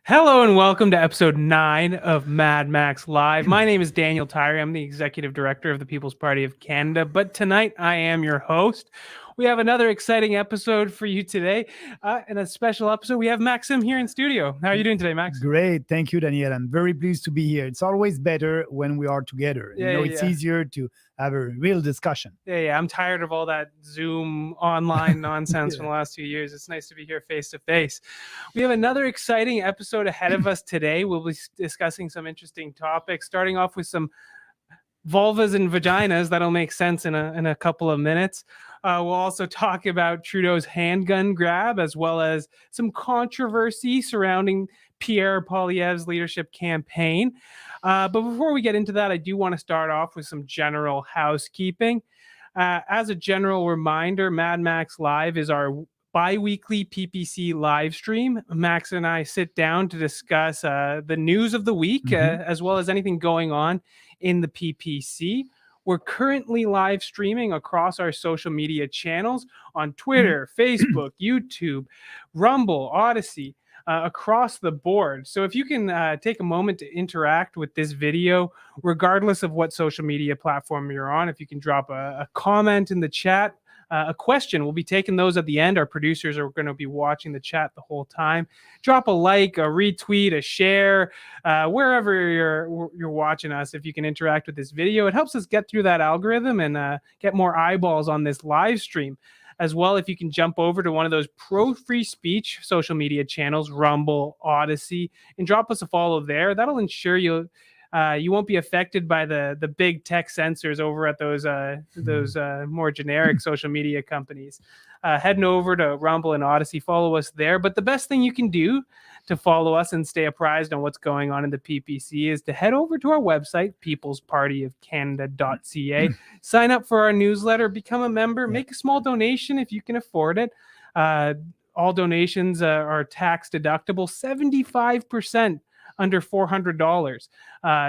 Hello and welcome to episode 9 of Mad Max Live. My name is Daniel Tyree. I'm the executive director of the People's Party of Canada, but tonight I am your host. We have another exciting episode for you today, and a special episode. We have Maxim here in studio. How are you doing today, Max? Great. Thank you, Daniel. I'm very pleased to be here. It's always better when we are together. It's easier to have a real discussion. Yeah. I'm tired of all that Zoom online nonsense from the last 2 years. It's nice to be here face to face. We have another exciting episode ahead of us today. We'll be discussing some interesting topics, starting off with some vulvas and vaginas. That'll make sense in a couple of minutes. We'll also talk about Trudeau's handgun grab, as well as some controversy surrounding Pierre Poilievre's leadership campaign. But before we get into that, I do want to start off with some general housekeeping. As a general reminder, Mad Max Live is our bi-weekly PPC live stream. Max and I sit down to discuss the news of the week, as well as anything going on in the PPC. We're currently live streaming across our social media channels on Twitter, Facebook, YouTube, Rumble, Odyssey, across the board. So if you can take a moment to interact with this video, regardless of what social media platform you're on, if you can drop a comment in the chat, a question. We'll be taking those at the end. Our producers are going to be watching the chat the whole time. Drop a like, a retweet, a share, wherever you're watching us. If you can interact with this video, it helps us get through that algorithm and get more eyeballs on this live stream. As well, if you can jump over to one of those pro-free speech social media channels, Rumble, Odyssey, and drop us a follow there, that'll ensure you'll You won't be affected by the big tech censors over at those more generic social media companies. Heading over to Rumble and Odyssey, follow us there. But the best thing you can do to follow us and stay apprised on what's going on in the PPC is to head over to our website, peoplespartyofcanada.ca, sign up for our newsletter, become a member, make a small donation if you can afford it. All donations are tax deductible. 75% under $400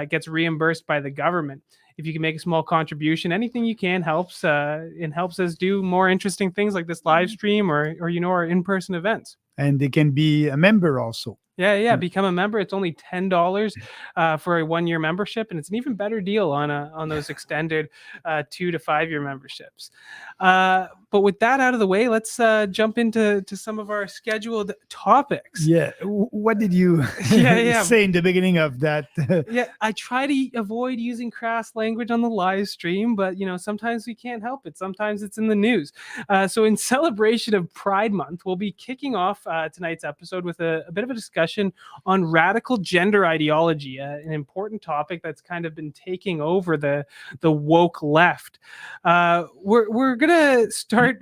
gets reimbursed by the government. If you can make a small contribution, anything you can helps. It helps us do more interesting things like this live stream or our in-person events. And they can be a member also. Yeah. Become a member. It's only $10 for a 1-year membership, and it's an even better deal on those extended 2 to 5 year memberships. But with that out of the way, let's jump into some of our scheduled topics. Yeah. What did you say in the beginning of that? I try to avoid using crass language on the live stream, but sometimes we can't help it. Sometimes it's in the news. So in celebration of Pride Month, we'll be kicking off tonight's episode with a bit of a discussion on radical gender ideology, an important topic that's kind of been taking over the woke left. We're gonna start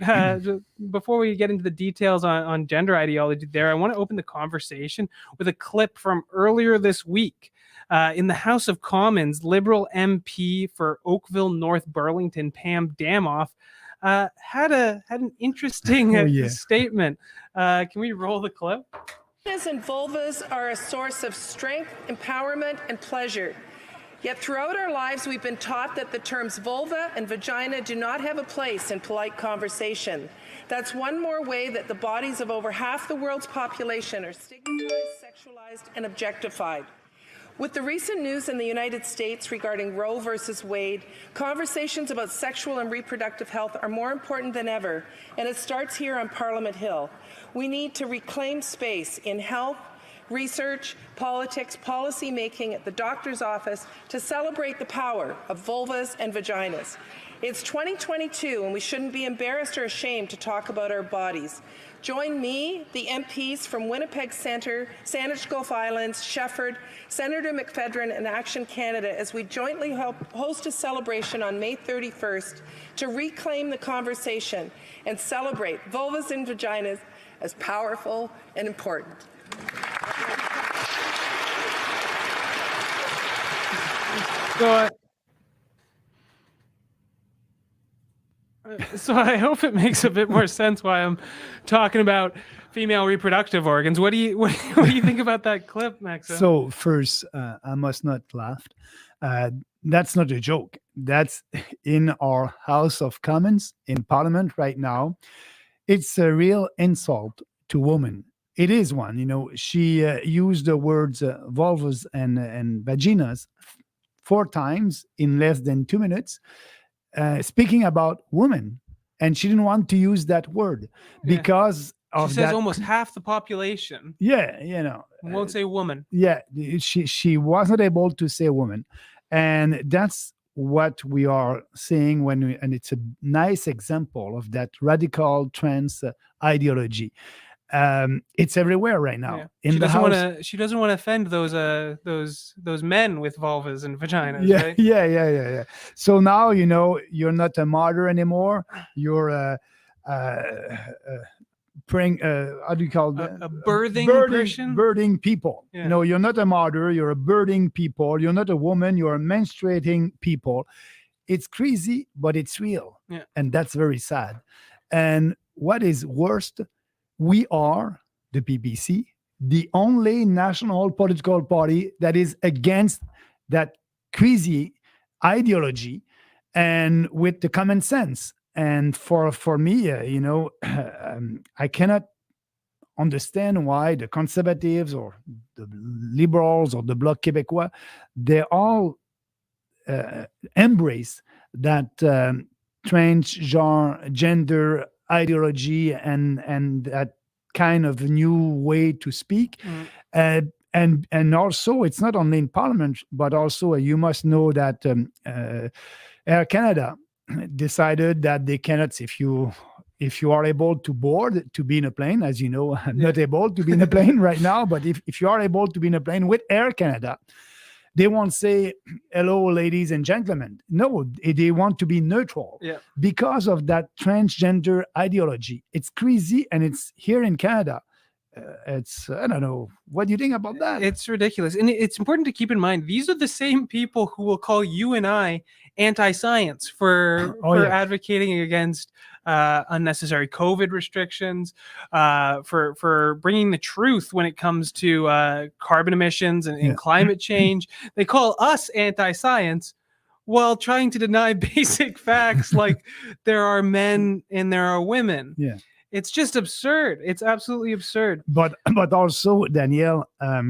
before we get into the details on gender ideology there. I want to open the conversation with a clip from earlier this week. In the House of Commons, Liberal MP for Oakville North Burlington, Pam Damoff, had an interesting statement. Can we roll the clip? Vaginas and vulvas are a source of strength, empowerment, and pleasure. Yet throughout our lives, we've been taught that the terms vulva and vagina do not have a place in polite conversation. That's one more way that the bodies of over half the world's population are stigmatized, sexualized, and objectified. With the recent news in the United States regarding Roe versus Wade, conversations about sexual and reproductive health are more important than ever, and it starts here on Parliament Hill. We need to reclaim space in health, research, politics, policy making at the doctor's office to celebrate the power of vulvas and vaginas. It's 2022, and we shouldn't be embarrassed or ashamed to talk about our bodies. Join me, the MPs from Winnipeg Centre, Saanich Gulf Islands, Shefford, Senator McFedrin, and Action Canada as we jointly host a celebration on May 31st to reclaim the conversation and celebrate vulvas and vaginas as powerful and important. So I hope it makes a bit more sense why I'm talking about female reproductive organs. What do you think about that clip, Maxa? So first, I must not laugh. That's not a joke. That's in our House of Commons in Parliament right now. It's a real insult to women. It is one. She used the words vulvas and vaginas 4 times in less than 2 minutes. Speaking about women, and she didn't want to use that word because of she says almost half the population. Won't say woman. She wasn't able to say woman, and that's what we are seeing and it's a nice example of that radical trans ideology. It's everywhere right now. She doesn't want to offend those men with vulvas and vaginas. Right? Yeah. So now you're not a martyr anymore. You're praying. How do you call that? A birthing people. Yeah. No, you're not a martyr. You're a birthing people. You're not a woman. You're a menstruating people. It's crazy, but it's real, and that's very sad. And what is worst? We are, the PPC, the only national political party that is against that crazy ideology and with the common sense. And for me, I cannot understand why the conservatives or the liberals or the Bloc Québécois, they all embrace that transgender ideology and that kind of new way to speak. And also it's not only in Parliament, but also you must know that Air Canada decided that they cannot, if you are able to board to be in a plane, as you know, I'm not able to be in a plane right now, but if you are able to be in a plane with Air Canada, They won't say, hello, ladies and gentlemen. No, they want to be neutral because of that transgender ideology. It's crazy, and it's here in Canada. It's, I don't know. What do you think about that? It's ridiculous. And it's important to keep in mind, these are the same people who will call you and I anti-science for advocating against unnecessary COVID restrictions, for bringing the truth when it comes to carbon emissions and climate change. They call us anti-science while trying to deny basic facts like there are men and there are women. Yeah. It's just absurd. It's absolutely absurd. But also, Danielle, I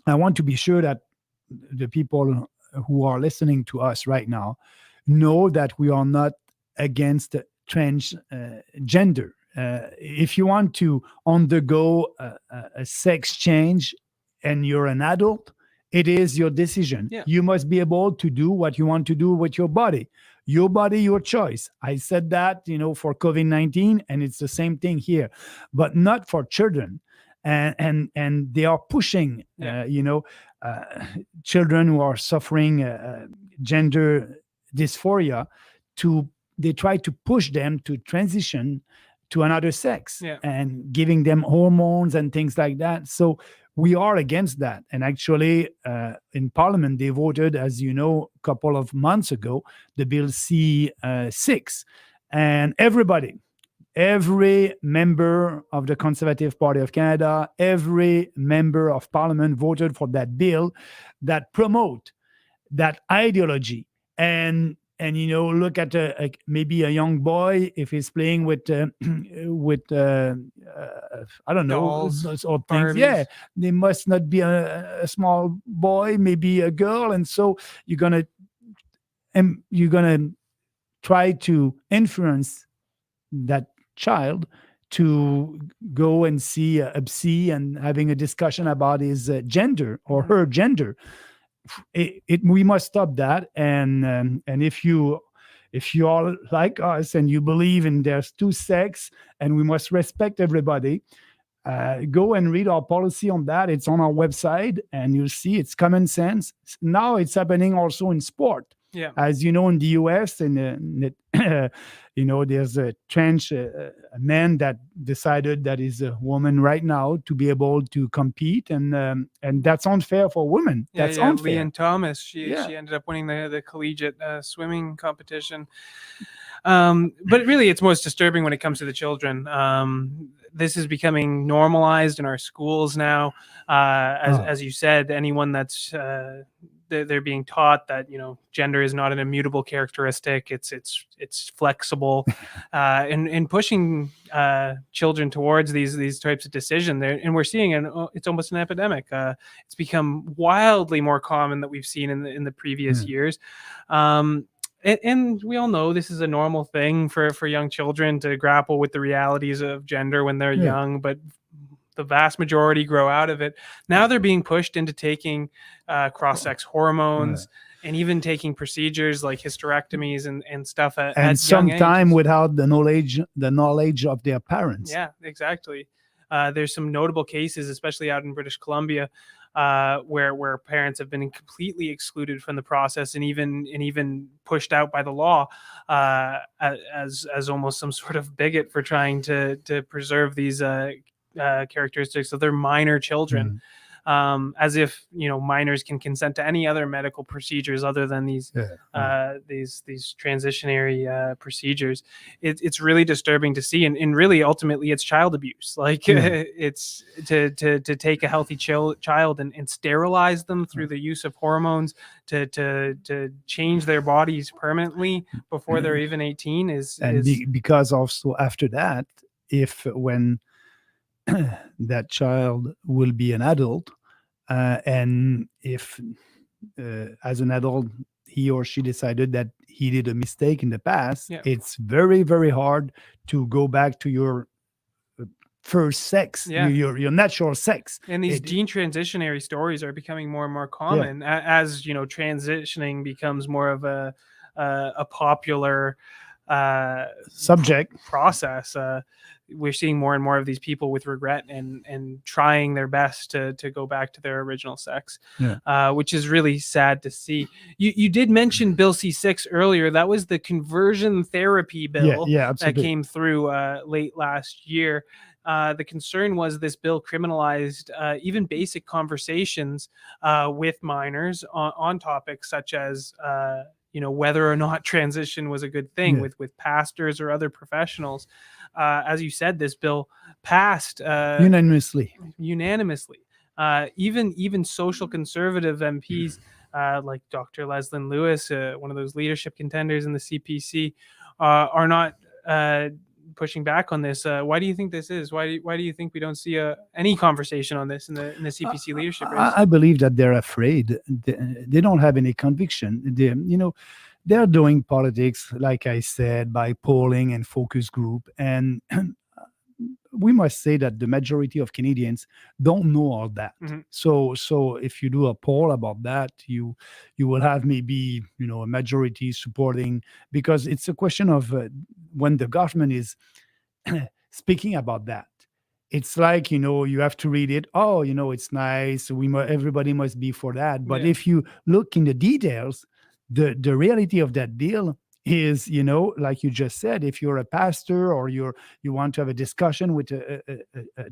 want to be sure that the people who are listening to us right now know that we are not against transgender. If you want to undergo a sex change and you're an adult, it is your decision. Yeah. You must be able to do what you want to do with your body. Your body, your choice. I said that, for COVID-19, and it's the same thing here, but not for children. And they are pushing, children who are suffering gender dysphoria they try to push them to transition to another sex and giving them hormones and things like that. So we are against that. And actually, in Parliament, they voted, as you know, a couple of months ago, the Bill C-6. And every member of the Conservative Party of Canada, every member of Parliament voted for that bill that promote that ideology. And look at maybe a young boy, if he's playing with I don't know, dolls, those sort of things. Yeah, they must not be a small boy, maybe a girl, and so you're gonna try to influence that child to go and see a psy and having a discussion about his gender or her gender. We must stop that, and if you are like us and you believe in there's two sex and we must respect everybody, go and read our policy on that. It's on our website, and you'll see it's common sense. Now it's happening also in sport. Yeah. As you know, in the US, and there's a trans man that decided that is a woman right now to be able to compete, and that's unfair for women. That's unfair. Leanne Thomas, she ended up winning the collegiate swimming competition. But really, it's most disturbing when it comes to the children. This is becoming normalized in our schools now. As you said, anyone that's they're being taught that gender is not an immutable characteristic. It's flexible, and pushing children towards these types of decisions. And we're seeing it's almost an epidemic. It's become wildly more common than we've seen in the previous years. And we all know this is a normal thing for young children to grapple with the realities of gender when they're young, but the vast majority grow out of it. Now they're being pushed into taking cross-sex hormones and even taking procedures like hysterectomies and stuff at sometime without the knowledge of their parents. Yeah, exactly. There's some notable cases, especially out in British Columbia, where parents have been completely excluded from the process and even pushed out by the law as almost some sort of bigot for trying to preserve these characteristics of their minor children, as if minors can consent to any other medical procedures other than these transitionary procedures. It's really disturbing to see, and really ultimately it's child abuse. It's to take a healthy child and sterilize them through the use of hormones to change their bodies permanently before they're even 18 because also after that, when that child will be an adult, and if as an adult he or she decided that he did a mistake in the past, it's very, very hard to go back to your first sex, your natural sex. And these gene transitionary stories are becoming more and more common as transitioning becomes more of a popular subject process. We're seeing more and more of these people with regret and trying their best to go back to their original sex, which is really sad to see. You did mention Bill C6 earlier. That was the conversion therapy bill that came through late last year. The concern was this bill criminalized even basic conversations with minors on topics such as whether or not transition was a good thing with pastors or other professionals. As you said, this bill passed unanimously. Even social conservative MPs like Dr. Leslyn Lewis, one of those leadership contenders in the CPC, are not pushing back on this. Why do you think this is? Why do you think we don't see any conversation on this in the CPC leadership race? I believe that they're afraid. They don't have any conviction. They're doing politics, like I said, by polling and focus group. And we must say that the majority of Canadians don't know all that. So if you do a poll about that, you will have maybe a majority supporting, because it's a question of when the government is speaking about that. It's like, you have to read it. Oh, it's nice. Everybody must be for that. But if you look in the details, the reality of that bill is, like you just said, if you're a pastor or you want to have a discussion with a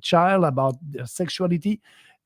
child about their sexuality,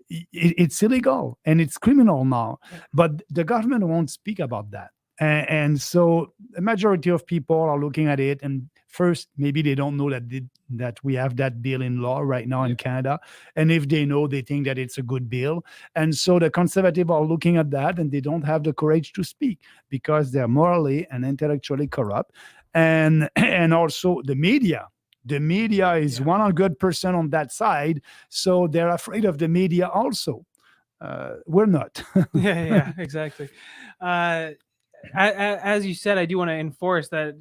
it's illegal and it's criminal now. But the government won't speak about that. And so the majority of people are looking at it, and first, maybe they don't know that we have that bill in law right now in Canada. And if they know, they think that it's a good bill. And so the conservatives are looking at that, and they don't have the courage to speak because they're morally and intellectually corrupt. And also the media. The media is 100% on that side. So they're afraid of the media also. We're not. Yeah, exactly. As you said, I do want to enforce that,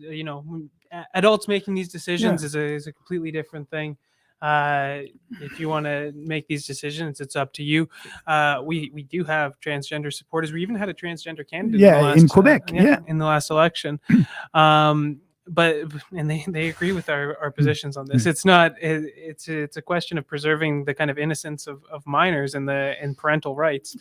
adults making these decisions is a completely different thing. If you want to make these decisions, it's up to you. We do have transgender supporters. We even had a transgender candidate in Quebec, in the last election. But they agree with our positions on this. It's not. It's a question of preserving the kind of innocence of minors and parental rights.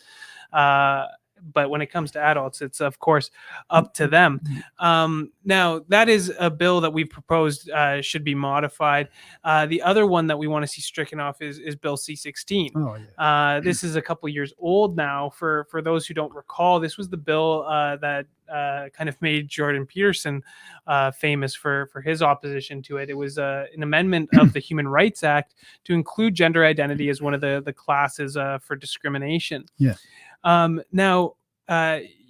But when it comes to adults, it's of course up to them. Now, that is a bill that we've proposed should be modified. The other one that we want to see stricken off is Bill C-16. Oh, yeah. This is a couple years old now. For those who don't recall, this was the bill that kind of made Jordan Peterson famous for his opposition to it. It was an amendment of the Human Rights Act to include gender identity as one of the classes for discrimination. Yeah. Now,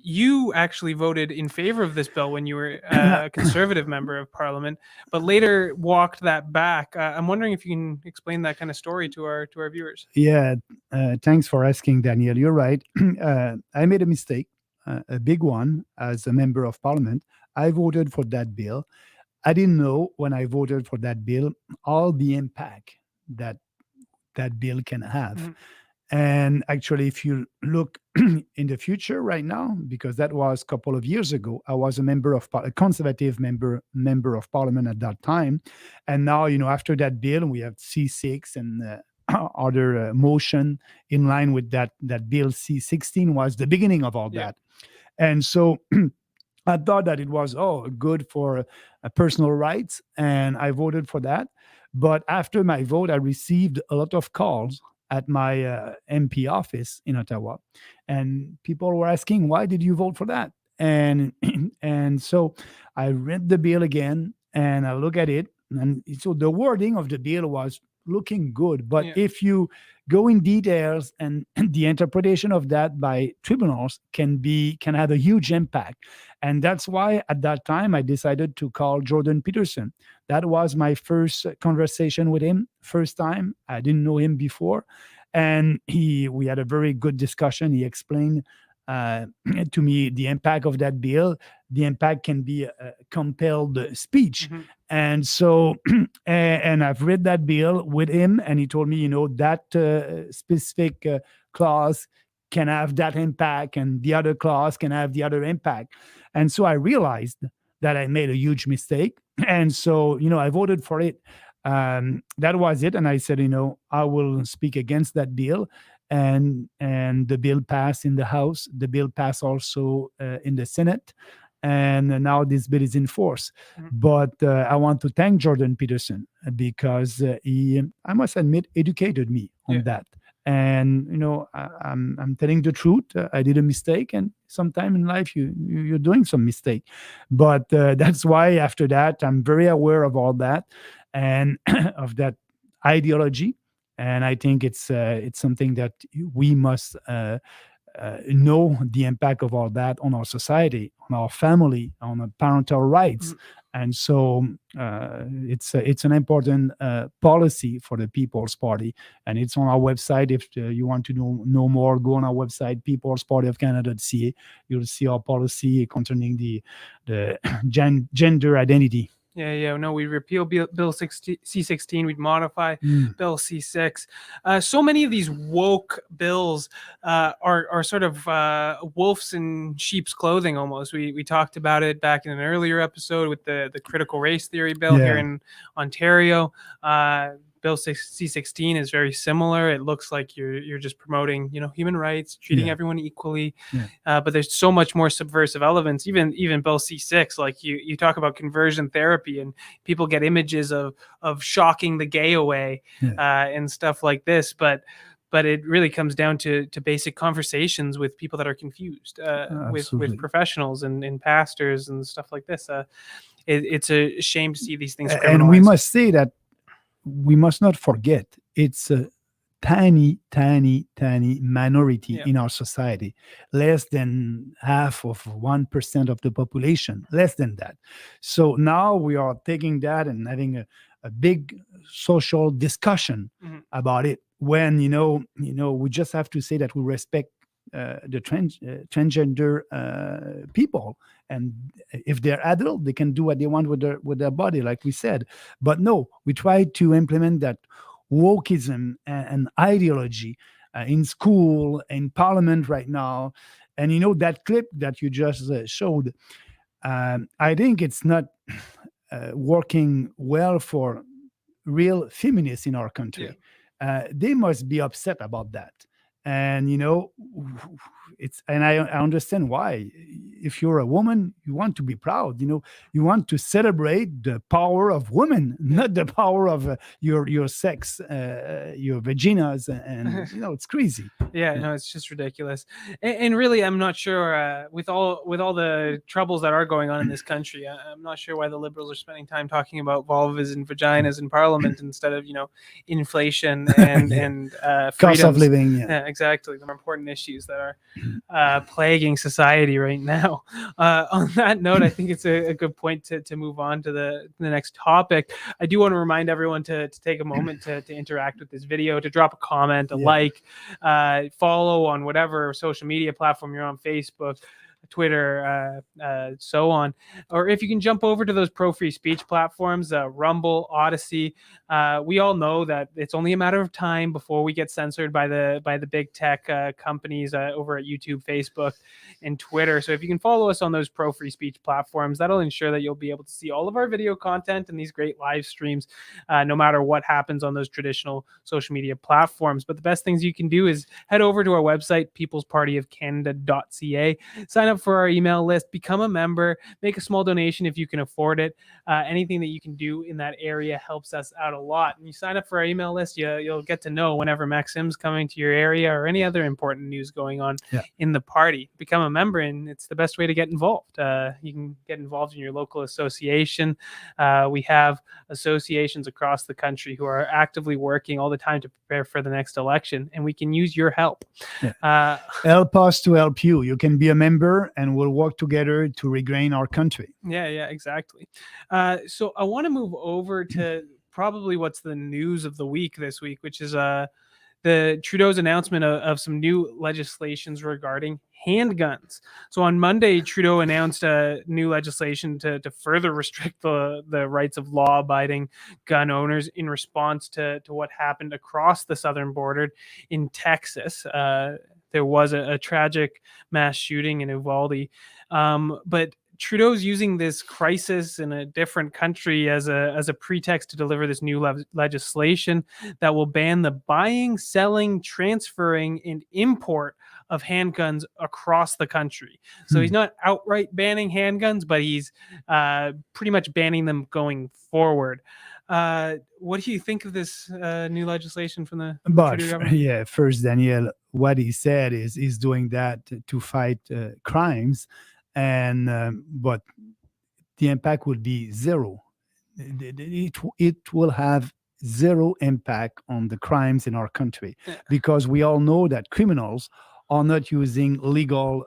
you actually voted in favor of this bill when you were a conservative member of parliament, but later walked that back. I'm wondering if you can explain that kind of story to our viewers. Yeah, thanks for asking, Daniel. You're right. I made a mistake, a big one, as a member of parliament. I voted for that bill. I didn't know when I voted for that bill all the impact that bill can have. And actually, if you look in the future right now, because that was a couple of years ago, I was a conservative member of parliament at that time. And now, after that bill, we have C6 and other motion in line with that bill. C-16 was the beginning of all that. And so I thought that it was, good for personal rights. And I voted for that. But after my vote, I received a lot of calls at my MP office in Ottawa, and people were asking, why did you vote for that? And so I read the bill again, and I look at it, and so the wording of the bill was looking good, but if you go in details, and the interpretation of that by tribunals can have a huge impact. And that's why at that time I decided to call Jordan Peterson. That was my first conversation with him. First time. I didn't know him before. And we had a very good discussion. He explained to me the impact of that bill. The impact can be a compelled speech. And so, and I've read that bill with him, and he told me, that specific clause can have that impact, and the other clause can have the other impact. And so I realized that I made a huge mistake. And so, I voted for it. That was it. And I said, I will speak against that bill. And the bill passed in the House. The bill passed also in the Senate. And now this bill is in force. But I want to thank Jordan Peterson because he, I must admit, educated me on that. And I'm telling the truth. I did a mistake, and sometime in life you're doing some mistake. But that's why after that I'm very aware of all that and of that ideology. And I think it's something that we must know the impact of all that on our society, on our family, on our parental rights. And so it's an important policy for the People's Party, and it's on our website. If you want to know more, go on our website, peoplespartyofcanada.ca. You'll see our policy concerning the gender identity. No, we repeal Bill C-16. We'd modify Bill C-6. So many of these woke bills are sort of wolves in sheep's clothing almost. We talked about it back in an earlier episode with the critical race theory bill here in Ontario. Bill C-16 is very similar. It looks like you're just promoting, human rights, treating everyone equally. But there's so much more subversive elements. Even Bill C-6, like you talk about conversion therapy, and people get images of shocking the gay away and stuff like this. But it really comes down to basic conversations with people that are confused, with professionals and pastors and stuff like this. It's a shame to see these things criminalized. And we must say that we must not forget it's a tiny minority in our society, less than half of 1% of the population, less than that. So now we are taking that and having a big social discussion about it, when we just have to say that we respect the transgender people, and if they're adult, they can do what they want with their body, like we said. But no, we try to implement that wokeism and ideology in school, in parliament right now. And that clip that you just showed, I think it's not working well for real feminists in our country. They must be upset about that. And I understand why. If you're a woman, you want to be proud. You want to celebrate the power of women, not the power of your sex, your vaginas, and it's crazy. No, it's just ridiculous. And really, I'm not sure with all the troubles that are going on in this country, I'm not sure why the Liberals are spending time talking about vulvas and vaginas in Parliament instead of inflation and cost of living. Exactly, the more important issues that are plaguing society right now. On that note, I think it's a good point to move on to the next topic. I do want to remind everyone to take a moment to interact with this video, to drop a comment, a like, follow on whatever social media platform you're on, Facebook, Twitter, so on. Or if you can jump over to those pro-free speech platforms, Rumble, Odyssey. We all know that it's only a matter of time before we get censored by the big tech companies over at YouTube, Facebook, and Twitter. So if you can follow us on those pro-free speech platforms, that'll ensure that you'll be able to see all of our video content and these great live streams, no matter what happens on those traditional social media platforms. But the best things you can do is head over to our website, peoplespartyofcanada.ca, sign up for our email list, become a member, make a small donation if you can afford it. Anything that you can do in that area helps us out a lot. And you sign up for our email list, you'll get to know whenever Maxim's coming to your area or any other important news going on in the party. Become a member, and it's the best way to get involved. You can get involved in your local association. We have associations across the country who are actively working all the time to prepare for the next election, and we can use your help. Help us to help you. You can be a member, and we'll work together to regain our country. Yeah, exactly. So I want to move over to probably what's the news of the week this week, which is the Trudeau's announcement of some new legislations regarding handguns. So on Monday, Trudeau announced new legislation to further restrict the rights of law-abiding gun owners in response to what happened across the southern border in Texas. There was a tragic mass shooting in Uvalde, but Trudeau's using this crisis in a different country as a pretext to deliver this new legislation that will ban the buying, selling, transferring, and import of handguns across the country. So he's not outright banning handguns, but he's pretty much banning them going forward. What do you think of this new legislation from the Trudeau government? First, Daniel, what he said is he's doing that to fight crimes, and but the impact would be zero. It will have zero impact on the crimes in our country, because we all know that criminals are not using legal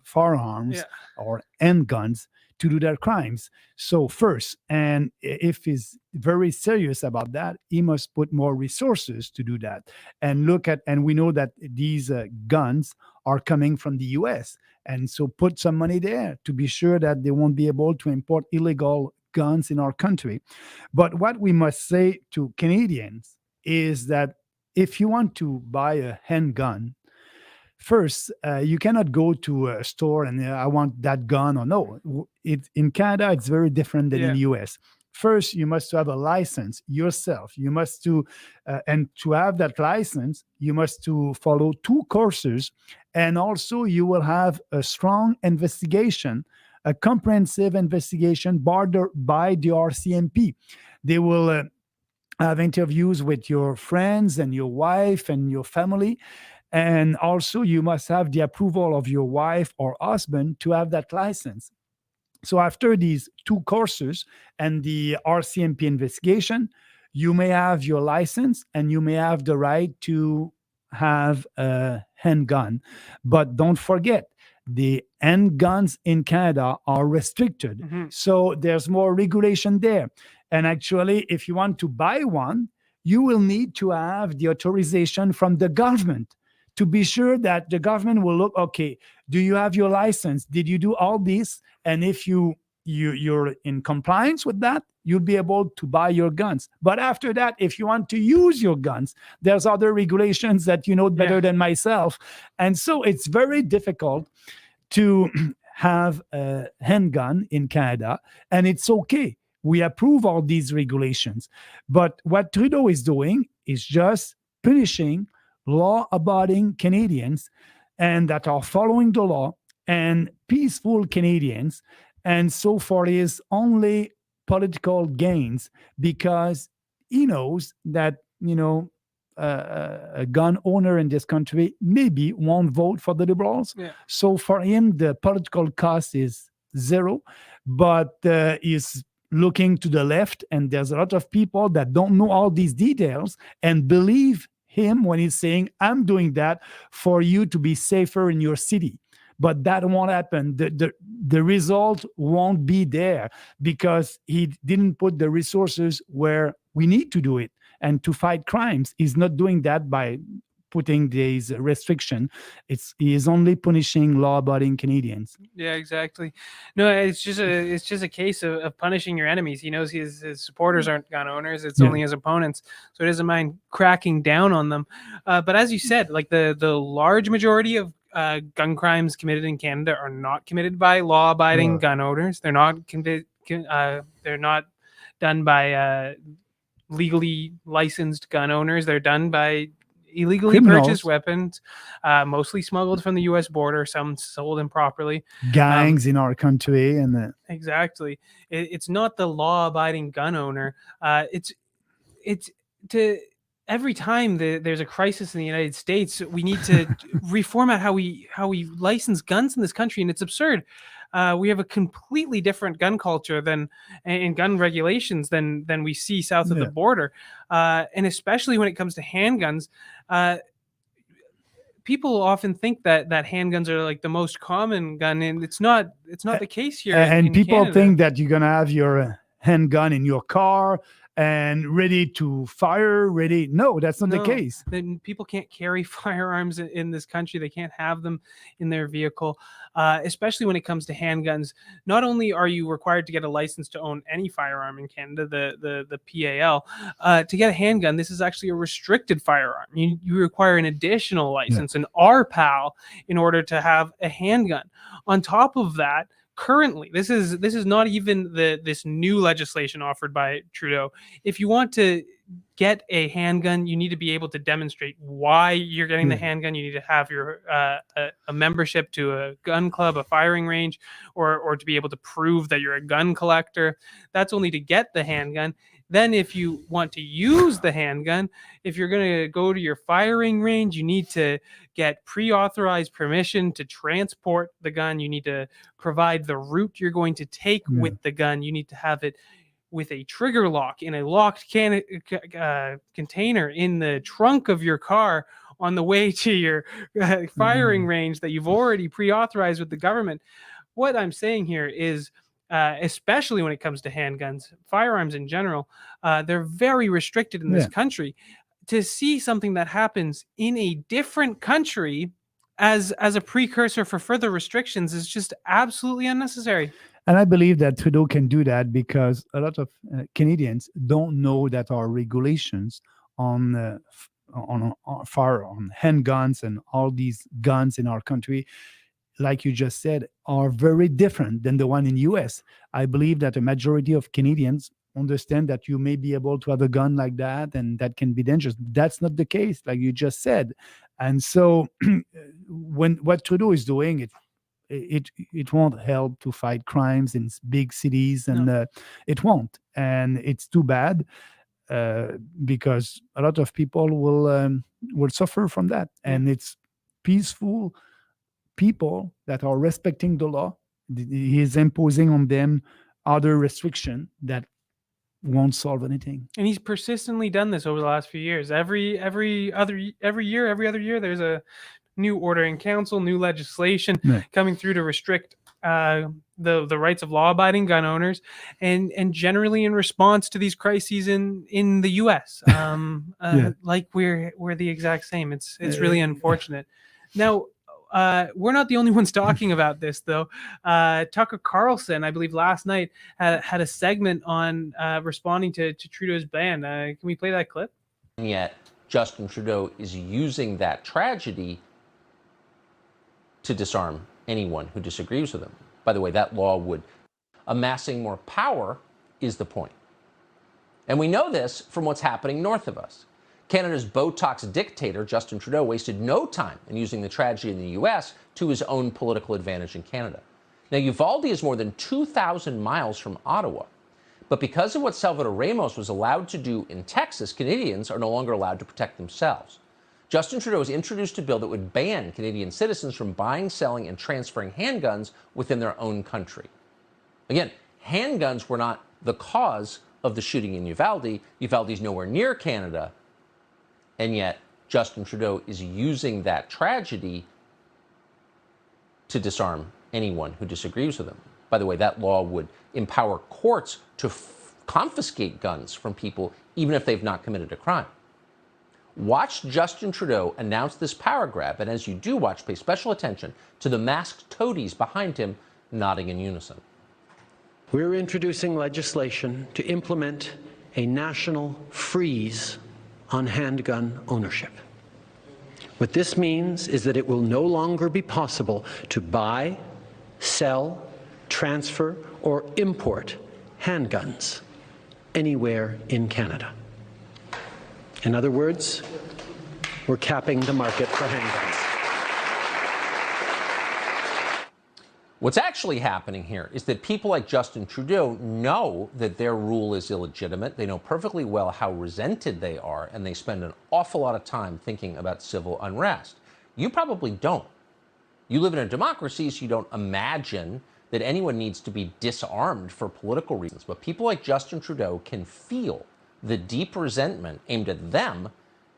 firearms or handguns to do their crimes. So first, and if he's very serious about that, he must put more resources to do that. And we know that these guns are coming from the US. And so put some money there to be sure that they won't be able to import illegal guns in our country. But what we must say to Canadians is that if you want to buy a handgun, first, you cannot go to a store and I want that gun or no. In Canada, it's very different than in the US. First, you must have a license yourself. You must and to have that license, you must to follow 2 courses, and also you will have a strong investigation, a comprehensive investigation by the RCMP. They will have interviews with your friends and your wife and your family. And also, you must have the approval of your wife or husband to have that license. So after these 2 courses and the RCMP investigation, you may have your license and you may have the right to have a handgun. But don't forget, the handguns in Canada are restricted. Mm-hmm. So there's more regulation there. And actually, if you want to buy one, you will need to have the authorization from the government, to be sure that the government will look, okay, do you have your license? Did you do all this? And if you're in compliance with that, you'll be able to buy your guns. But after that, if you want to use your guns, there's other regulations that you know better than myself. And so it's very difficult to have a handgun in Canada, and it's okay. We approve all these regulations. But what Trudeau is doing is just punishing law-abiding Canadians and that are following the law and peaceful Canadians. And so for his only political gains, because he knows that, a gun owner in this country maybe won't vote for the Liberals. Yeah. So for him, the political cost is zero, but he's looking to the left, and there's a lot of people that don't know all these details and believe him when he's saying, I'm doing that for you to be safer in your city. But that won't happen. The result won't be there because he didn't put the resources where we need to do it. And to fight crimes, he's not doing that by putting these restrictions. He is only punishing law-abiding Canadians. Yeah, exactly. No, it's just a case of punishing your enemies. He knows his supporters aren't gun owners; it's only his opponents. So he doesn't mind cracking down on them. But as you said, like the large majority of gun crimes committed in Canada are not committed by law-abiding gun owners. They're not they're not done by legally licensed gun owners. They're done by illegally purchased weapons, mostly smuggled from the U.S. border, some sold improperly. Gangs in our country. Exactly. It's not the law-abiding gun owner. It's to every time there's a crisis in the United States, we need to reformat how we license guns in this country, and it's absurd. We have a completely different gun culture and gun regulations than we see south of the border, and especially when it comes to handguns. People often think that handguns are like the most common gun, and it's not the case here. And in people Canada. think that you're gonna have your handgun in your car and ready to fire, ready. No, that's not the case. Then people can't carry firearms in this country. They can't have them in their vehicle, especially when it comes to handguns. Not only are you required to get a license to own any firearm in Canada, the PAL, to get a handgun, this is actually a restricted firearm. You require an additional license, an RPAL, in order to have a handgun. On top of that, currently, this is not even this new legislation offered by Trudeau. If you want to get a handgun, you need to be able to demonstrate why you're getting the handgun. You need to have your a membership to a gun club, a firing range, or to be able to prove that you're a gun collector. That's only to get the handgun. Then if you want to use the handgun, if you're going to go to your firing range, you need to get pre-authorized permission to transport the gun. You need to provide the route you're going to take with the gun. You need to have it with a trigger lock in a locked container in the trunk of your car on the way to your firing range that you've already pre-authorized with the government. What I'm saying here is, especially when it comes to handguns, firearms in general, they're very restricted in this country. To see something that happens in a different country as a precursor for further restrictions is just absolutely unnecessary. And I believe that Trudeau can do that because a lot of Canadians don't know that our regulations on handguns and all these guns in our country, like you just said, are very different than the one in US. I believe that a majority of Canadians understand that you may be able to have a gun like that and that can be dangerous. That's not the case, like you just said. And so when what Trudeau is doing, it won't help to fight crimes in big cities, and it won't. And it's too bad because a lot of people will suffer from that. And it's peaceful people that are respecting the law. He is imposing on them other restriction that won't solve anything. And he's persistently done this over the last few years. Every other year, there's a new order in council, new legislation coming through to restrict the rights of law-abiding gun owners, and generally in response to these crises in the U.S. Like we're the exact same. It's really unfortunate. Now, we're not the only ones talking about this, though. Tucker Carlson, I believe last night, had a segment on responding to Trudeau's ban. Can we play that clip? And yet, Justin Trudeau is using that tragedy to disarm anyone who disagrees with him. By the way, that law would amassing more power is the point. And we know this from what's happening north of us. Canada's Botox dictator, Justin Trudeau, wasted no time in using the tragedy in the U.S. to his own political advantage in Canada. Now, Uvalde is more than 2,000 miles from Ottawa. But because of what Salvador Ramos was allowed to do in Texas, Canadians are no longer allowed to protect themselves. Justin Trudeau has introduced a bill that would ban Canadian citizens from buying, selling, and transferring handguns within their own country. Again, handguns were not the cause of the shooting in Uvalde. Uvalde is nowhere near Canada. And yet, Justin Trudeau is using that tragedy to disarm anyone who disagrees with him. By the way, that law would empower courts to confiscate guns from people, even if they've not committed a crime. Watch Justin Trudeau announce this power grab, and as you do watch, pay special attention to the masked toadies behind him nodding in unison. We're introducing legislation to implement a national freeze on handgun ownership. What this means is that it will no longer be possible to buy, sell, transfer, or import handguns anywhere in Canada. In other words, we're capping the market for handguns. What's actually happening here is that people like Justin Trudeau know that their rule is illegitimate. They know perfectly well how resented they are, and they spend an awful lot of time thinking about civil unrest. You probably don't. You live in a democracy, so you don't imagine that anyone needs to be disarmed for political reasons. But people like Justin Trudeau can feel the deep resentment aimed at them,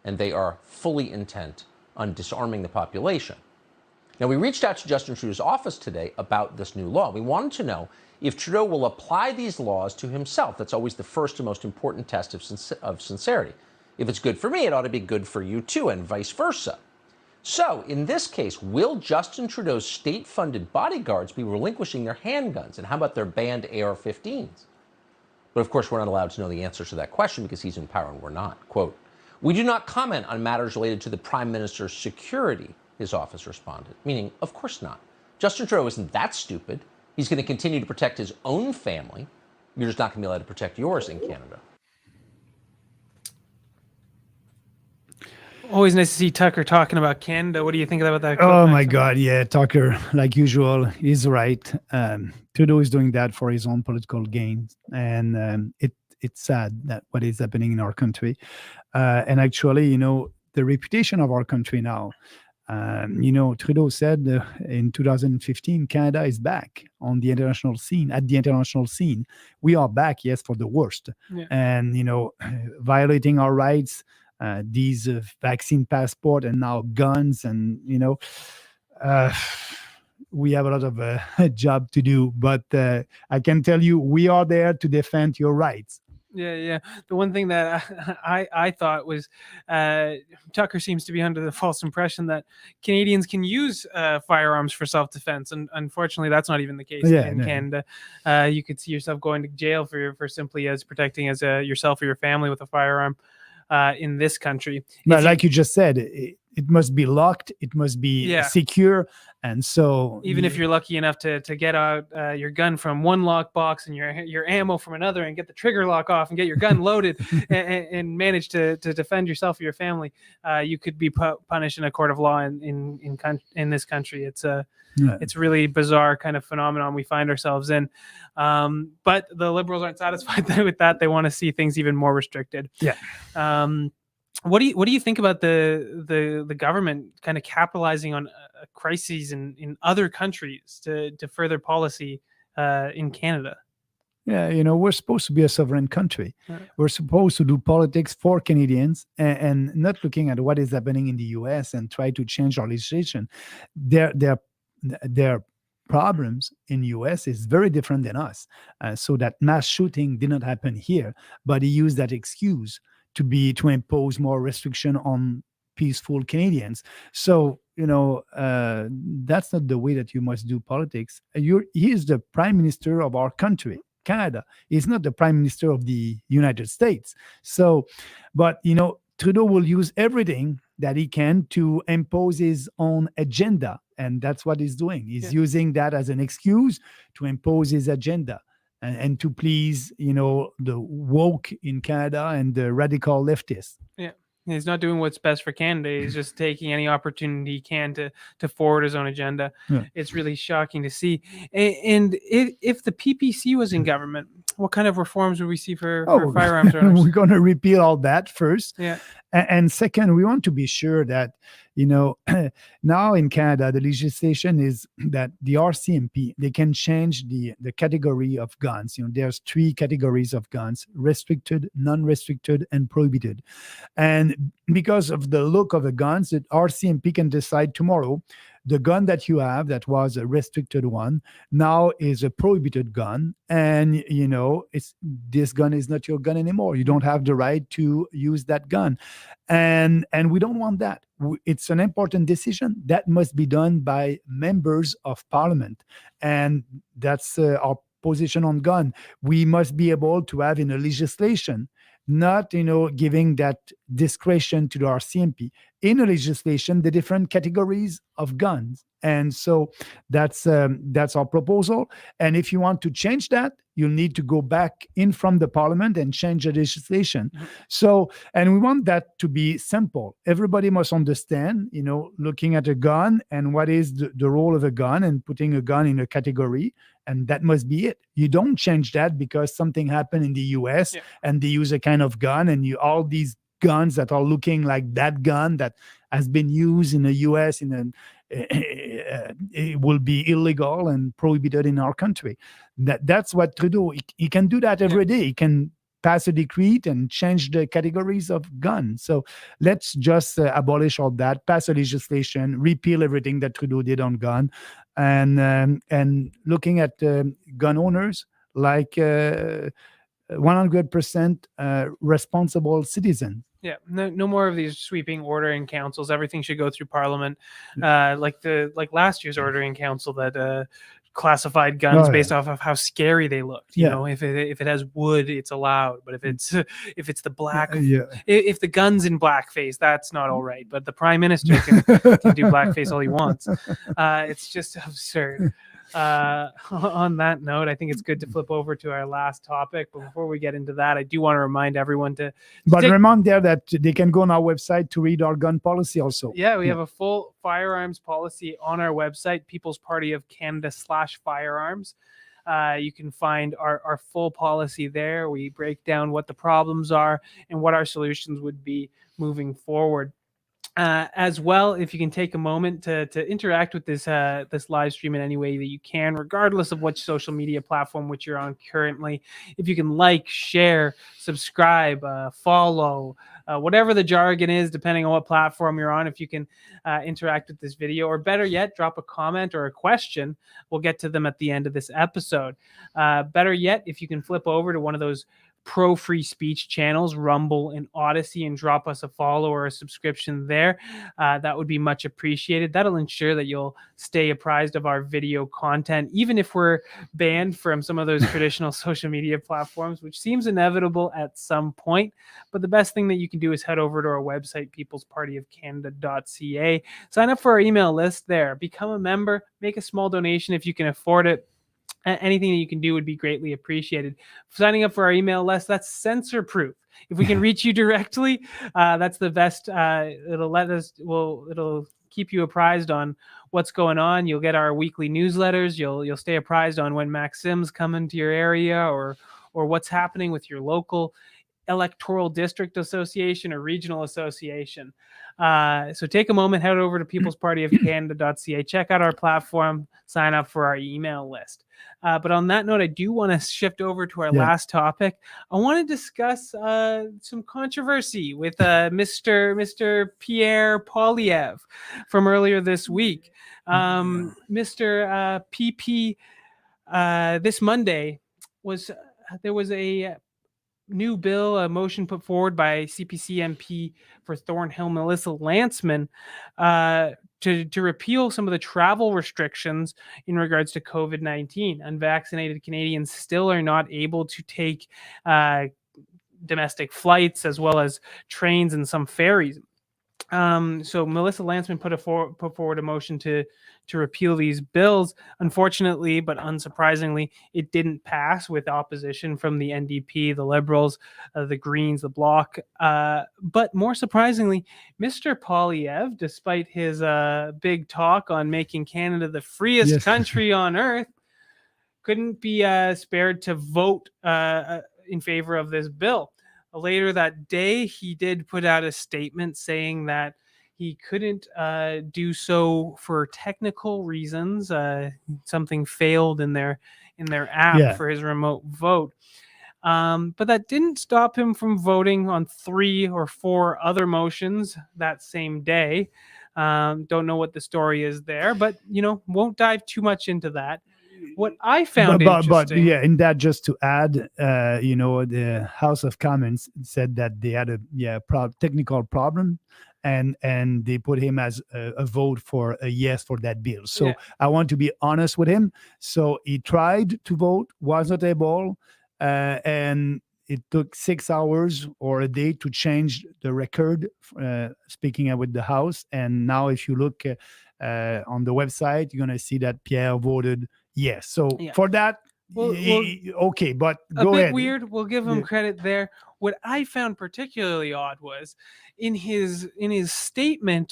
and they are fully intent on disarming the population. Now, we reached out to Justin Trudeau's office today about this new law. We wanted to know if Trudeau will apply these laws to himself. That's always the first and most important test of sincerity. If it's good for me, it ought to be good for you too, and vice versa. So, in this case, will Justin Trudeau's state-funded bodyguards be relinquishing their handguns? And how about their banned AR-15s? But of course, we're not allowed to know the answer to that question because he's in power and we're not. Quote, "We do not comment on matters related to the Prime Minister's security," his office responded. Meaning, of course not. Justin Trudeau isn't that stupid. He's going to continue to protect his own family. You're just not going to be allowed to protect yours in Canada. Always nice to see Tucker talking about Canada. What do you think about that? Oh my God, yeah, Tucker, like usual, is right. Trudeau is doing that for his own political gains, and it's sad that what is happening in our country. And actually, the reputation of our country now. Trudeau said in 2015, Canada is back on the international scene. At the international scene, we are back, yes, for the worst, and violating our rights. These vaccine passport and now guns, and we have a lot of job to do. But I can tell you, we are there to defend your rights. Yeah. The one thing that I thought was Tucker seems to be under the false impression that Canadians can use firearms for self-defense, and unfortunately, that's not even the case in Canada. You could see yourself going to jail for simply as protecting as yourself or your family with a firearm. In this country, but like you just said, it must be locked, it must be secure, and so even if you're lucky enough to get out your gun from one lock box and your ammo from another, and get the trigger lock off and get your gun loaded and manage to defend yourself or your family, you could be punished in a court of law in this country. It's really bizarre kind of phenomenon we find ourselves in. But the Liberals aren't satisfied with that. They want to see things even more restricted. Yeah. What do you think about the government kind of capitalizing on crises in other countries to further policy in Canada? Yeah, we're supposed to be a sovereign country. Right. We're supposed to do politics for Canadians and not looking at what is happening in the US and try to change our legislation. Their problems in US is very different than us. So that mass shooting did not happen here, but he used that excuse to impose more restriction on peaceful Canadians. So, that's not the way that you must do politics. He is the prime minister of our country, Canada. He's not the prime minister of the United States. So, but, Trudeau will use everything that he can to impose his own agenda. And that's what he's doing. He's using that as an excuse to impose his agenda and to please, the woke in Canada and the radical leftists. Yeah. He's not doing what's best for Canada. He's just taking any opportunity he can to forward his own agenda. Yeah. It's really shocking to see. And if the PPC was in government, what kind of reforms would we see for firearms owners? We're going to repeal all that first. Yeah. And second, we want to be sure that, now in Canada, the legislation is that the RCMP, they can change the category of guns. There's 3 categories of guns: restricted, non-restricted, and prohibited. And because of the look of the guns, the RCMP can decide tomorrow the gun that you have that was a restricted one now is a prohibited gun, and this gun is not your gun anymore. You don't have the right to use that gun, and we don't want that. It's an important decision that must be done by members of parliament, and that's our position on gun. We must be able to have in a legislation, not giving that discretion to the RCMP in a legislation, the different categories of guns. And so that's our proposal. And if you want to change that, you'll need to go back in from the parliament and change the legislation. Mm-hmm. So, and we want that to be simple. Everybody must understand, looking at a gun and what is the role of a gun and putting a gun in a category. And that must be it. You don't change that because something happened in the US and they use a kind of gun, and all these guns that are looking like that gun that has been used in the US it will be illegal and prohibited in our country. That's what Trudeau, he can do that every day. He can pass a decree and change the categories of guns. So let's just abolish all that, pass a legislation, repeal everything that Trudeau did on gun, and looking at gun owners like 100% responsible citizens. Yeah, no more of these sweeping ordering councils. Everything should go through Parliament, like last year's ordering council that classified guns based off of how scary they looked. You know, if it has wood, it's allowed, but if it's the black, if the gun's in blackface, that's not all right. But the Prime Minister can do blackface all he wants. It's just absurd. On that note, I think it's good to flip over to our last topic. But before we get into that, I do want to remind everyone to remind there that they can go on our website to read our gun policy also. Yeah, we have a full firearms policy on our website, People's Party of Canada /firearms. You can find our full policy there. We break down what the problems are and what our solutions would be moving forward. As well, if you can take a moment to interact with this live stream in any way that you can, regardless of which social media platform which you're on currently. If you can like, share, subscribe, follow, whatever the jargon is, depending on what platform you're on, if you can interact with this video, or better yet, drop a comment or a question, we'll get to them at the end of this episode. Better yet, if you can flip over to one of those pro-free speech channels, Rumble and Odyssey, and drop us a follow or a subscription there, that would be much appreciated. That'll ensure that you'll stay apprised of our video content, even if we're banned from some of those traditional social media platforms, which seems inevitable at some point. But the best thing that you can do is head over to our website, peoplespartyofcanada.ca, sign up for our email list there, become a member, make a small donation if you can afford it. Anything that you can do would be greatly appreciated. Signing up for our email list, that's censor proof. If we can reach you directly, that's the best. It'll keep you apprised on what's going on. You'll get our weekly newsletters. You'll stay apprised on when Maxim's coming to your area, or what's happening with your local electoral district association or regional association. So take a moment, head over to peoplespartyofcanada.ca, check out our platform, sign up for our email list. But on that note, I do want to shift over to our last topic. I want to discuss some controversy with Mr. Pierre Poilievre from earlier this week. Mr. PP, this Monday, there was a new bill, a motion put forward by CPC MP for Thornhill, Melissa Lantsman, to repeal some of the travel restrictions in regards to COVID-19. Unvaccinated Canadians still are not able to take domestic flights, as well as trains and some ferries. So Melissa Lantsman put forward a motion to repeal these bills. Unfortunately, but unsurprisingly, it didn't pass, with opposition from the NDP, the Liberals, the Greens, the Bloc. But more surprisingly, Mr. Poilievre, despite his big talk on making Canada the freest country on earth, couldn't be spared to vote in favor of this bill. Later that day, he did put out a statement saying that he couldn't do so for technical reasons. Something failed in their app for his remote vote. But that didn't stop him from voting on 3 or 4 other motions that same day. Don't know what the story is there, but won't dive too much into that. What I found interesting, in that, just to add, the House of Commons said that they had a technical problem, and they put him as a vote for a yes for that bill. So I want to be honest with him. So he tried to vote, was not able, and it took 6 hours or a day to change the record, speaking with the House. And now if you look on the website, you're going to see that Pierre voted yes. So for that, okay, but go ahead. A bit weird. We'll give him credit there. What I found particularly odd was in his statement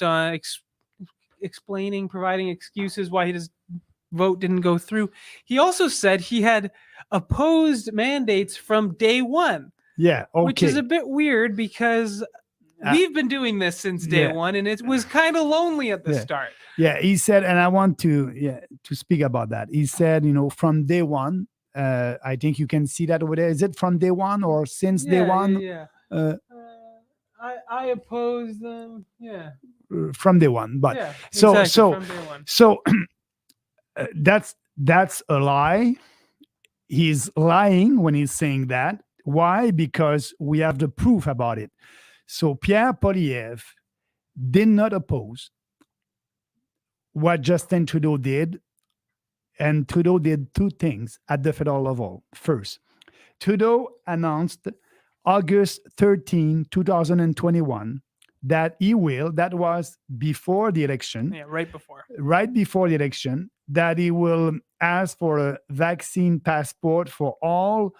providing excuses why his vote didn't go through. He also said he had opposed mandates from day one. Yeah, okay. Which is a bit weird, because we've been doing this since day one, and it was kind of lonely at the start. Yeah, he said, and I want to speak about that. He said, from day one, I think you can see that over there. Is it from day one or since day one? Yeah. I oppose them. Yeah. From day one, but from day one. So that's a lie. He's lying when he's saying that. Why? Because we have the proof about it. So Pierre Poilievre did not oppose what Justin Trudeau did, and Trudeau did 2 things at the federal level. First, Trudeau announced August 13, 2021, that that was before the election. Yeah, right before the election, that he will asked for a vaccine passport for all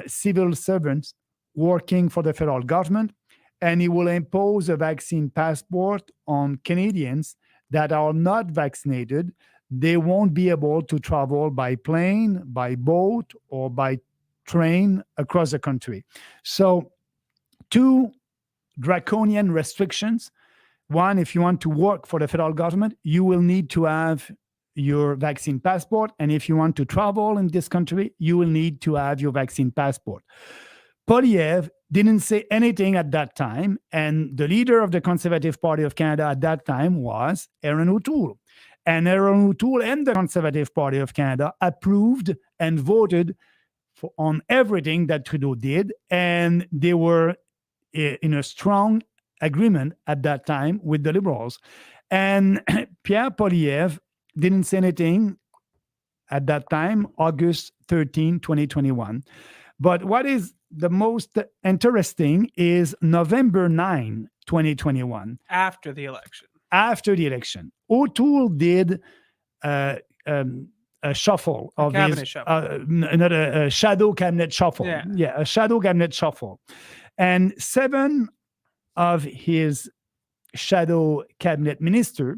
civil servants working for the federal government, and he will impose a vaccine passport on Canadians that are not vaccinated. They won't be able to travel by plane, by boat, or by train across the country. So, two draconian restrictions. One, if you want to work for the federal government, you will need to have your vaccine passport. And if you want to travel in this country, you will need to have your vaccine passport. Poilievre didn't say anything at that time. And the leader of the Conservative Party of Canada at that time was Erin O'Toole. And Erin O'Toole and the Conservative Party of Canada approved and voted on everything that Trudeau did. And they were in a strong agreement at that time with the Liberals. And Pierre Poilievre didn't say anything at that time, August 13, 2021. But what is the most interesting is November 9, 2021. After the election. After the election. O'Toole did a shuffle of his, not a shadow cabinet shuffle. Yeah, a shadow cabinet shuffle. And 7 of his shadow cabinet ministers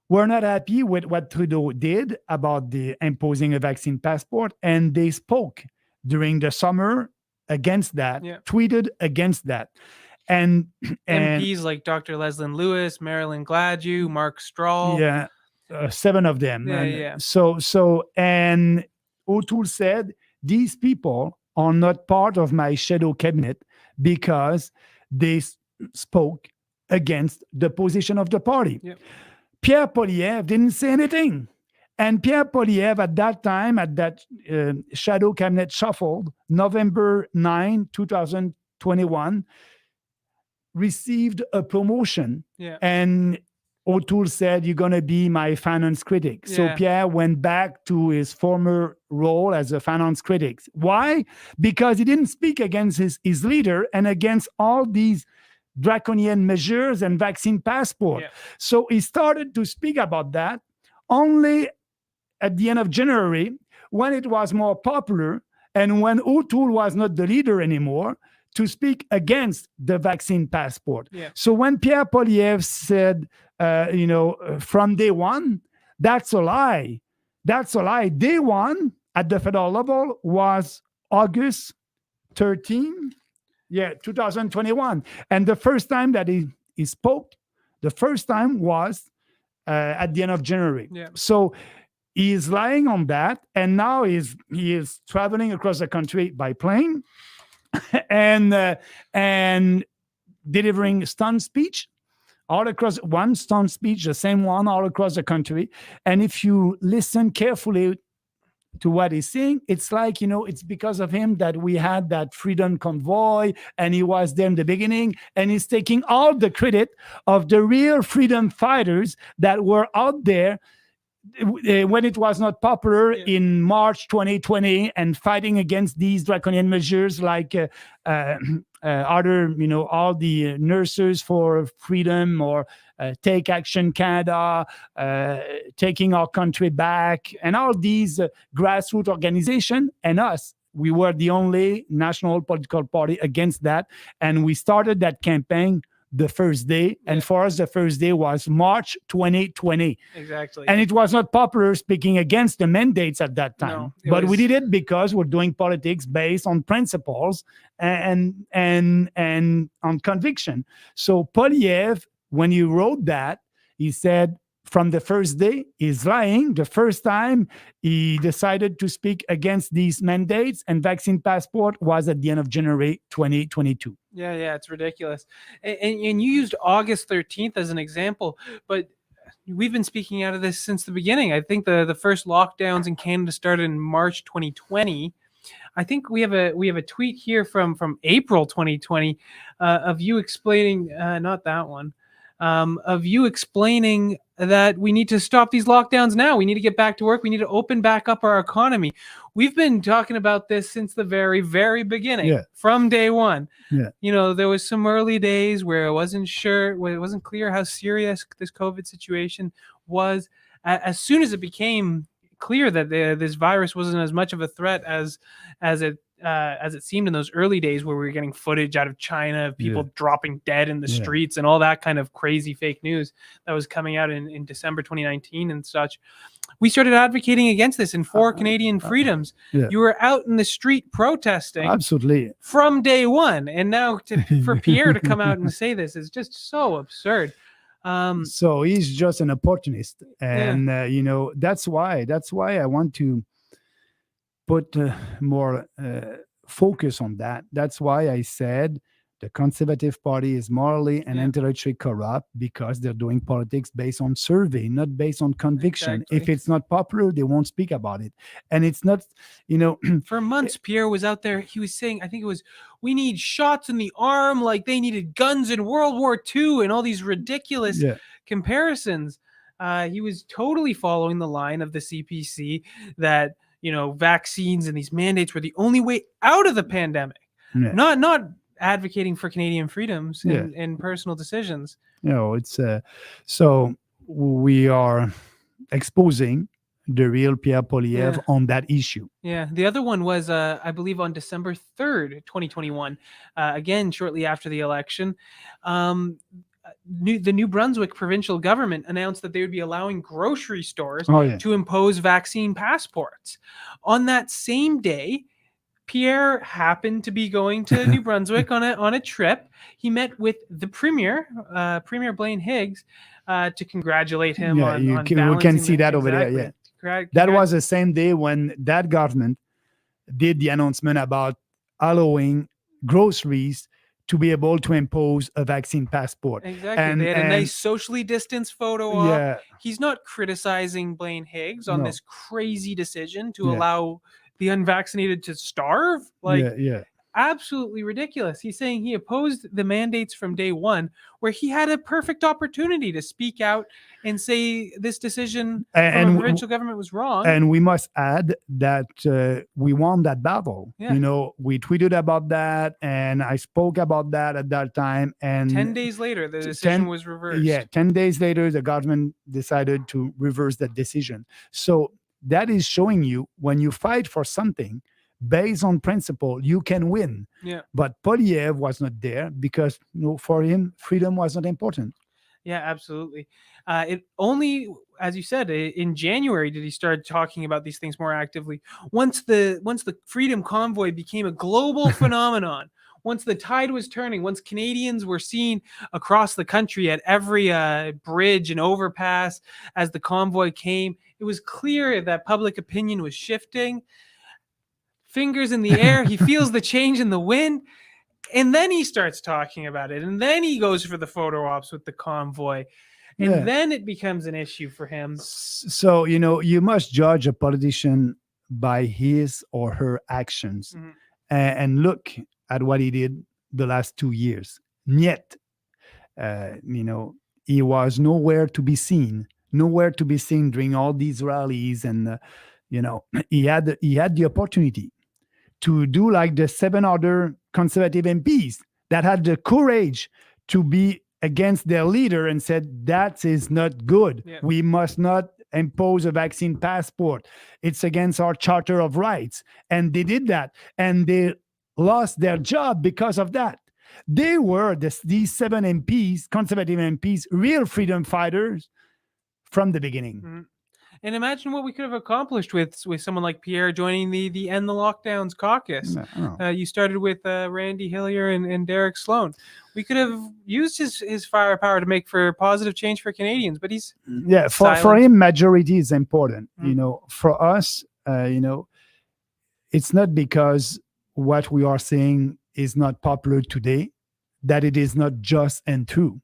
were not happy with what Trudeau did about the imposing a vaccine passport, and they spoke during the summer against that, tweeted against that. And MPs like Dr. Leslyn Lewis, Marilyn Gladue, Mark Strahl. 7 of them. And O'Toole said, these people are not part of my shadow cabinet because they spoke against the position of the party. Pierre Poilievre didn't say anything. And Pierre Poilievre at that time, at that shadow cabinet shuffle, November 9, 2021, received a promotion. And O'Toole said, you're going to be my finance critic. So Pierre went back to his former role as a finance critic. Why? Because he didn't speak against his leader and against all these draconian measures and vaccine passport. So he started to speak about that only at the end of January, when it was more popular and when O'Toole was not the leader anymore, to speak against the vaccine passport. So when Pierre Poilievre said, from day one, that's a lie. That's a lie. Day one at the federal level was August 13, 2021. And the first time that he spoke, the first time was at the end of January. So he is lying on that. And now he is traveling across the country by plane and delivering stunt speech all across, one stunt speech, the same one all across the country. And if you listen carefully to what he's saying, it's like, it's because of him that we had that freedom convoy, and he was there in the beginning, and he's taking all the credit of the real freedom fighters that were out there when it was not popular in March 2020 and fighting against these draconian measures like all the nurses for freedom or Take Action Canada, Taking Our Country Back, and all these grassroots organizations, and us. We were the only national political party against that. And we started that campaign the first day. And for us, the first day was March 2020. Exactly. And it was not popular speaking against the mandates at that time. We did it because we're doing politics based on principles and on conviction. So Poilievre, when he wrote that, he said, from the first day, he's lying. The first time he decided to speak against these mandates and vaccine passport was at the end of January 2022. Yeah, it's ridiculous. And you used August 13th as an example, but we've been speaking out of this since the beginning. I think the first lockdowns in Canada started in March 2020. I think we have a tweet here from April 2020 of you explaining, not that one, of you explaining that we need to stop these lockdowns now. We need to get back to work. We need to open back up our economy. We've been talking about this since the very, very beginning, from day one. There was some early days where it wasn't clear how serious this COVID situation was. As soon as it became clear that this virus wasn't as much of a threat as it seemed in those early days, where we were getting footage out of China of people dropping dead in the streets and all that kind of crazy fake news that was coming out in December 2019 and such. We started advocating against this and for Canadian freedoms. You were out in the street protesting. Absolutely. From day one. And now for Pierre to come out and say this is just so absurd. So he's just an opportunist. And, that's why I want to put more focus on that. That's why I said the Conservative Party is morally and intellectually corrupt, because they're doing politics based on survey, not based on conviction. Exactly. If it's not popular, they won't speak about it. And it's not, For months, Pierre was out there. He was saying, I think it was, we need shots in the arm like they needed guns in World War II, and all these ridiculous comparisons. He was totally following the line of the CPC that, vaccines and these mandates were the only way out of the pandemic. Not advocating for Canadian freedoms and personal decisions. It's so we are exposing the real Pierre Poilievre on that issue. Yeah. The other one was, I believe, on December 3rd, 2021, again, shortly after the election. The New Brunswick provincial government announced that they would be allowing grocery stores to impose vaccine passports. On that same day, Pierre happened to be going to New Brunswick on a trip. He met with the Premier, Premier Blaine Higgs, to congratulate him on we can see that over there. That was the same day when that government did the announcement about allowing groceries to be able to impose a vaccine passport. Exactly. And they had a nice socially distanced photo op. He's not criticizing Blaine Higgs on this crazy decision to allow the unvaccinated to starve. Absolutely ridiculous. He's saying he opposed the mandates from day one, where he had a perfect opportunity to speak out and say this decision from the provincial government was wrong. And we must add that we won that battle. We tweeted about that, and I spoke about that at that time. And 10 days later, the decision was reversed. 10 days later, the government decided to reverse that decision. So that is showing you, when you fight for something based on principle, you can win. But Poilievre was not there because for him, freedom was not important. Yeah, absolutely. It only, as you said, in January did he start talking about these things more actively. Once the Freedom Convoy became a global phenomenon, once the tide was turning, once Canadians were seen across the country at every bridge and overpass as the convoy came, it was clear that public opinion was shifting. Fingers in the air, he feels the change in the wind, and then he starts talking about it, and then he goes for the photo ops with the convoy, and then it becomes an issue for him. So, you must judge a politician by his or her actions, and look at what he did the last 2 years. Yet, he was nowhere to be seen during all these rallies, and he had the opportunity to do like the 7 other Conservative MPs that had the courage to be against their leader and said, that is not good. We must not impose a vaccine passport. It's against our Charter of Rights. And they did that. And they lost their job because of that. They were, these 7 MPs, Conservative MPs, real freedom fighters from the beginning. And imagine what we could have accomplished with someone like Pierre joining the End the Lockdowns caucus. You started with Randy Hillier and Derek Sloan. We could have used his firepower to make for positive change for Canadians, but he's for him, majority is important. For us, it's not because what we are saying is not popular today that it is not just and true.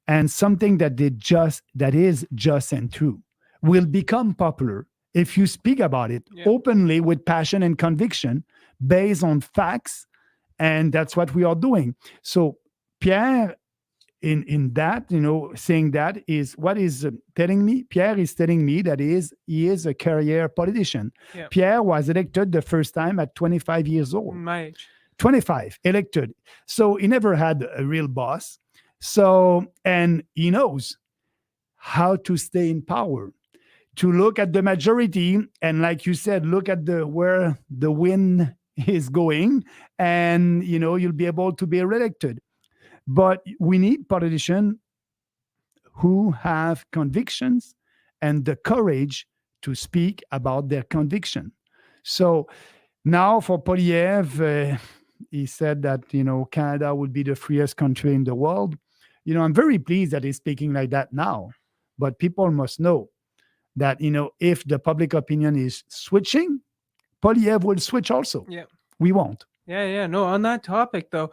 And something that is just and true will become popular if you speak about it openly with passion and conviction based on facts. And that's what we are doing. So Pierre, in that, saying that is what is telling me. Pierre is telling me that he is a career politician. Pierre was elected the first time at 25 years old. My age. 25, elected. So he never had a real boss. So, and he knows how to stay in power. to look at the majority and, like you said, look at where the wind is going, and you'll be able to be reelected. But we need politicians who have convictions and the courage to speak about their conviction. So now for Poilievre, he said that Canada would be the freest country in the world. I'm very pleased that he's speaking like that now. But people must know that if the public opinion is switching, Poilievre will switch also. Yeah, we won't. Yeah. No, on that topic though,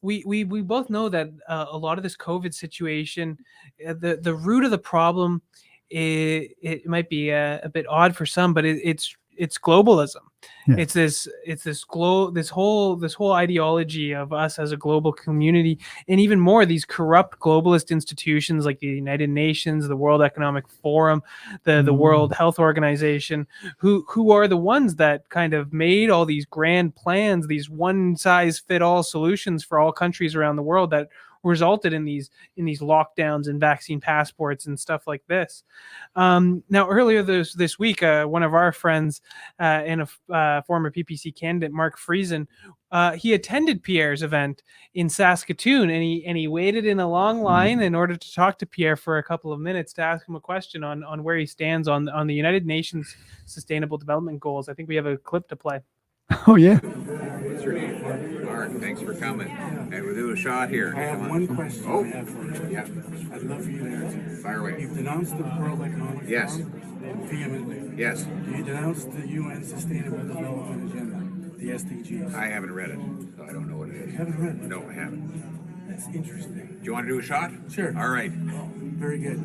we both know that a lot of this COVID situation, the root of the problem, it might be a bit odd for some, but it's globalism. Yeah. It's this whole ideology of us as a global community, and even more these corrupt globalist institutions like the United Nations, the World Economic Forum, the World Health Organization, who are the ones that kind of made all these grand plans, these one size fit all solutions for all countries around the world that resulted in these lockdowns and vaccine passports and stuff like this. Now, earlier this week, one of our friends and a former PPC candidate, Mark Friesen, he attended Pierre's event in Saskatoon, and he waited in a long line in order to talk to Pierre for a couple of minutes to ask him a question on where he stands on the United Nations Sustainable Development Goals. I think we have a clip to play. Oh, yeah. What's your name? Mark, thanks for coming. And we'll do a shot here. I have one question. Oh, I have for you. yeah. I'd love for you to answer. Fire away. You've denounced the World Economic Yes. Forum vehemently. Yes. Do you denounce the UN Sustainable Development Agenda, the SDGs? I haven't read it, so I don't know what it is. You haven't read it? No, I haven't. That's interesting. Do you want to do a shot? Sure. All right. Very good.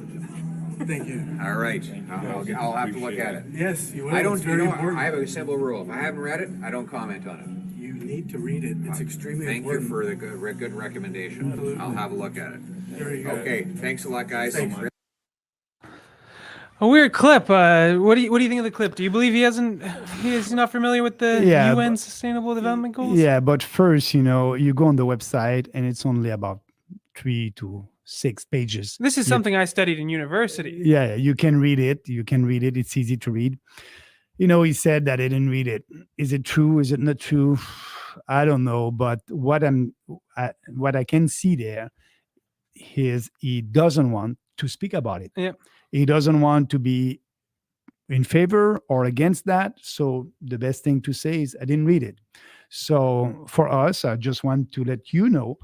Thank you. All right. I'll have to look at it. Yes, you will. I don't. It's very important. I have a simple rule. If I haven't read it, I don't comment on it. You need to read it. It's extremely Thank important. you for the good recommendation. Absolutely. I'll have a look at it. Very good. Okay. Thanks a lot, guys. Thanks. A weird clip. What do you think of the clip? Do you believe he's not familiar with the UN Sustainable Development Goals? Yeah, but first, you go on the website and it's only about 3 to 6 pages. This is something I studied in university. Yeah, you can read it. It's easy to read. He said that he didn't read it. Is it true? Is it not true? I don't know. But what I can see there is he doesn't want to speak about it. Yeah. He doesn't want to be in favor or against that. So the best thing to say is I didn't read it. So for us, I just want to let you know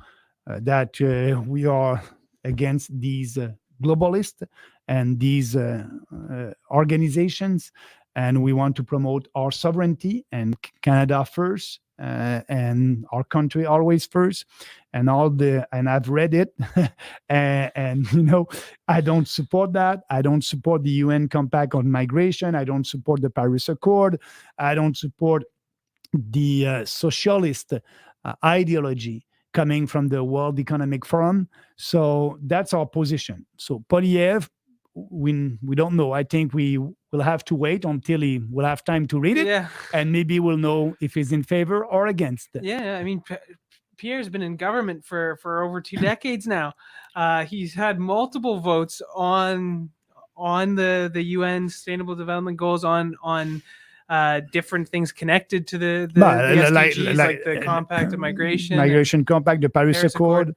that we are against these globalists and these organizations, and we want to promote our sovereignty and Canada first, and our country always first, and I've read it, and I don't support that. I don't support the UN Compact on Migration. I don't support the Paris Accord. I don't support the socialist ideology coming from the World Economic Forum. So that's our position. So Poilievre, we don't know. I think we will have to wait until he will have time to read it, and maybe we'll know if he's in favor or against it. Yeah, I mean, Pierre's been in government for over 2 decades now. He's had multiple votes on the UN Sustainable Development Goals, on different things connected to the SDGs, like the Compact of Migration Compact, the Paris Accord.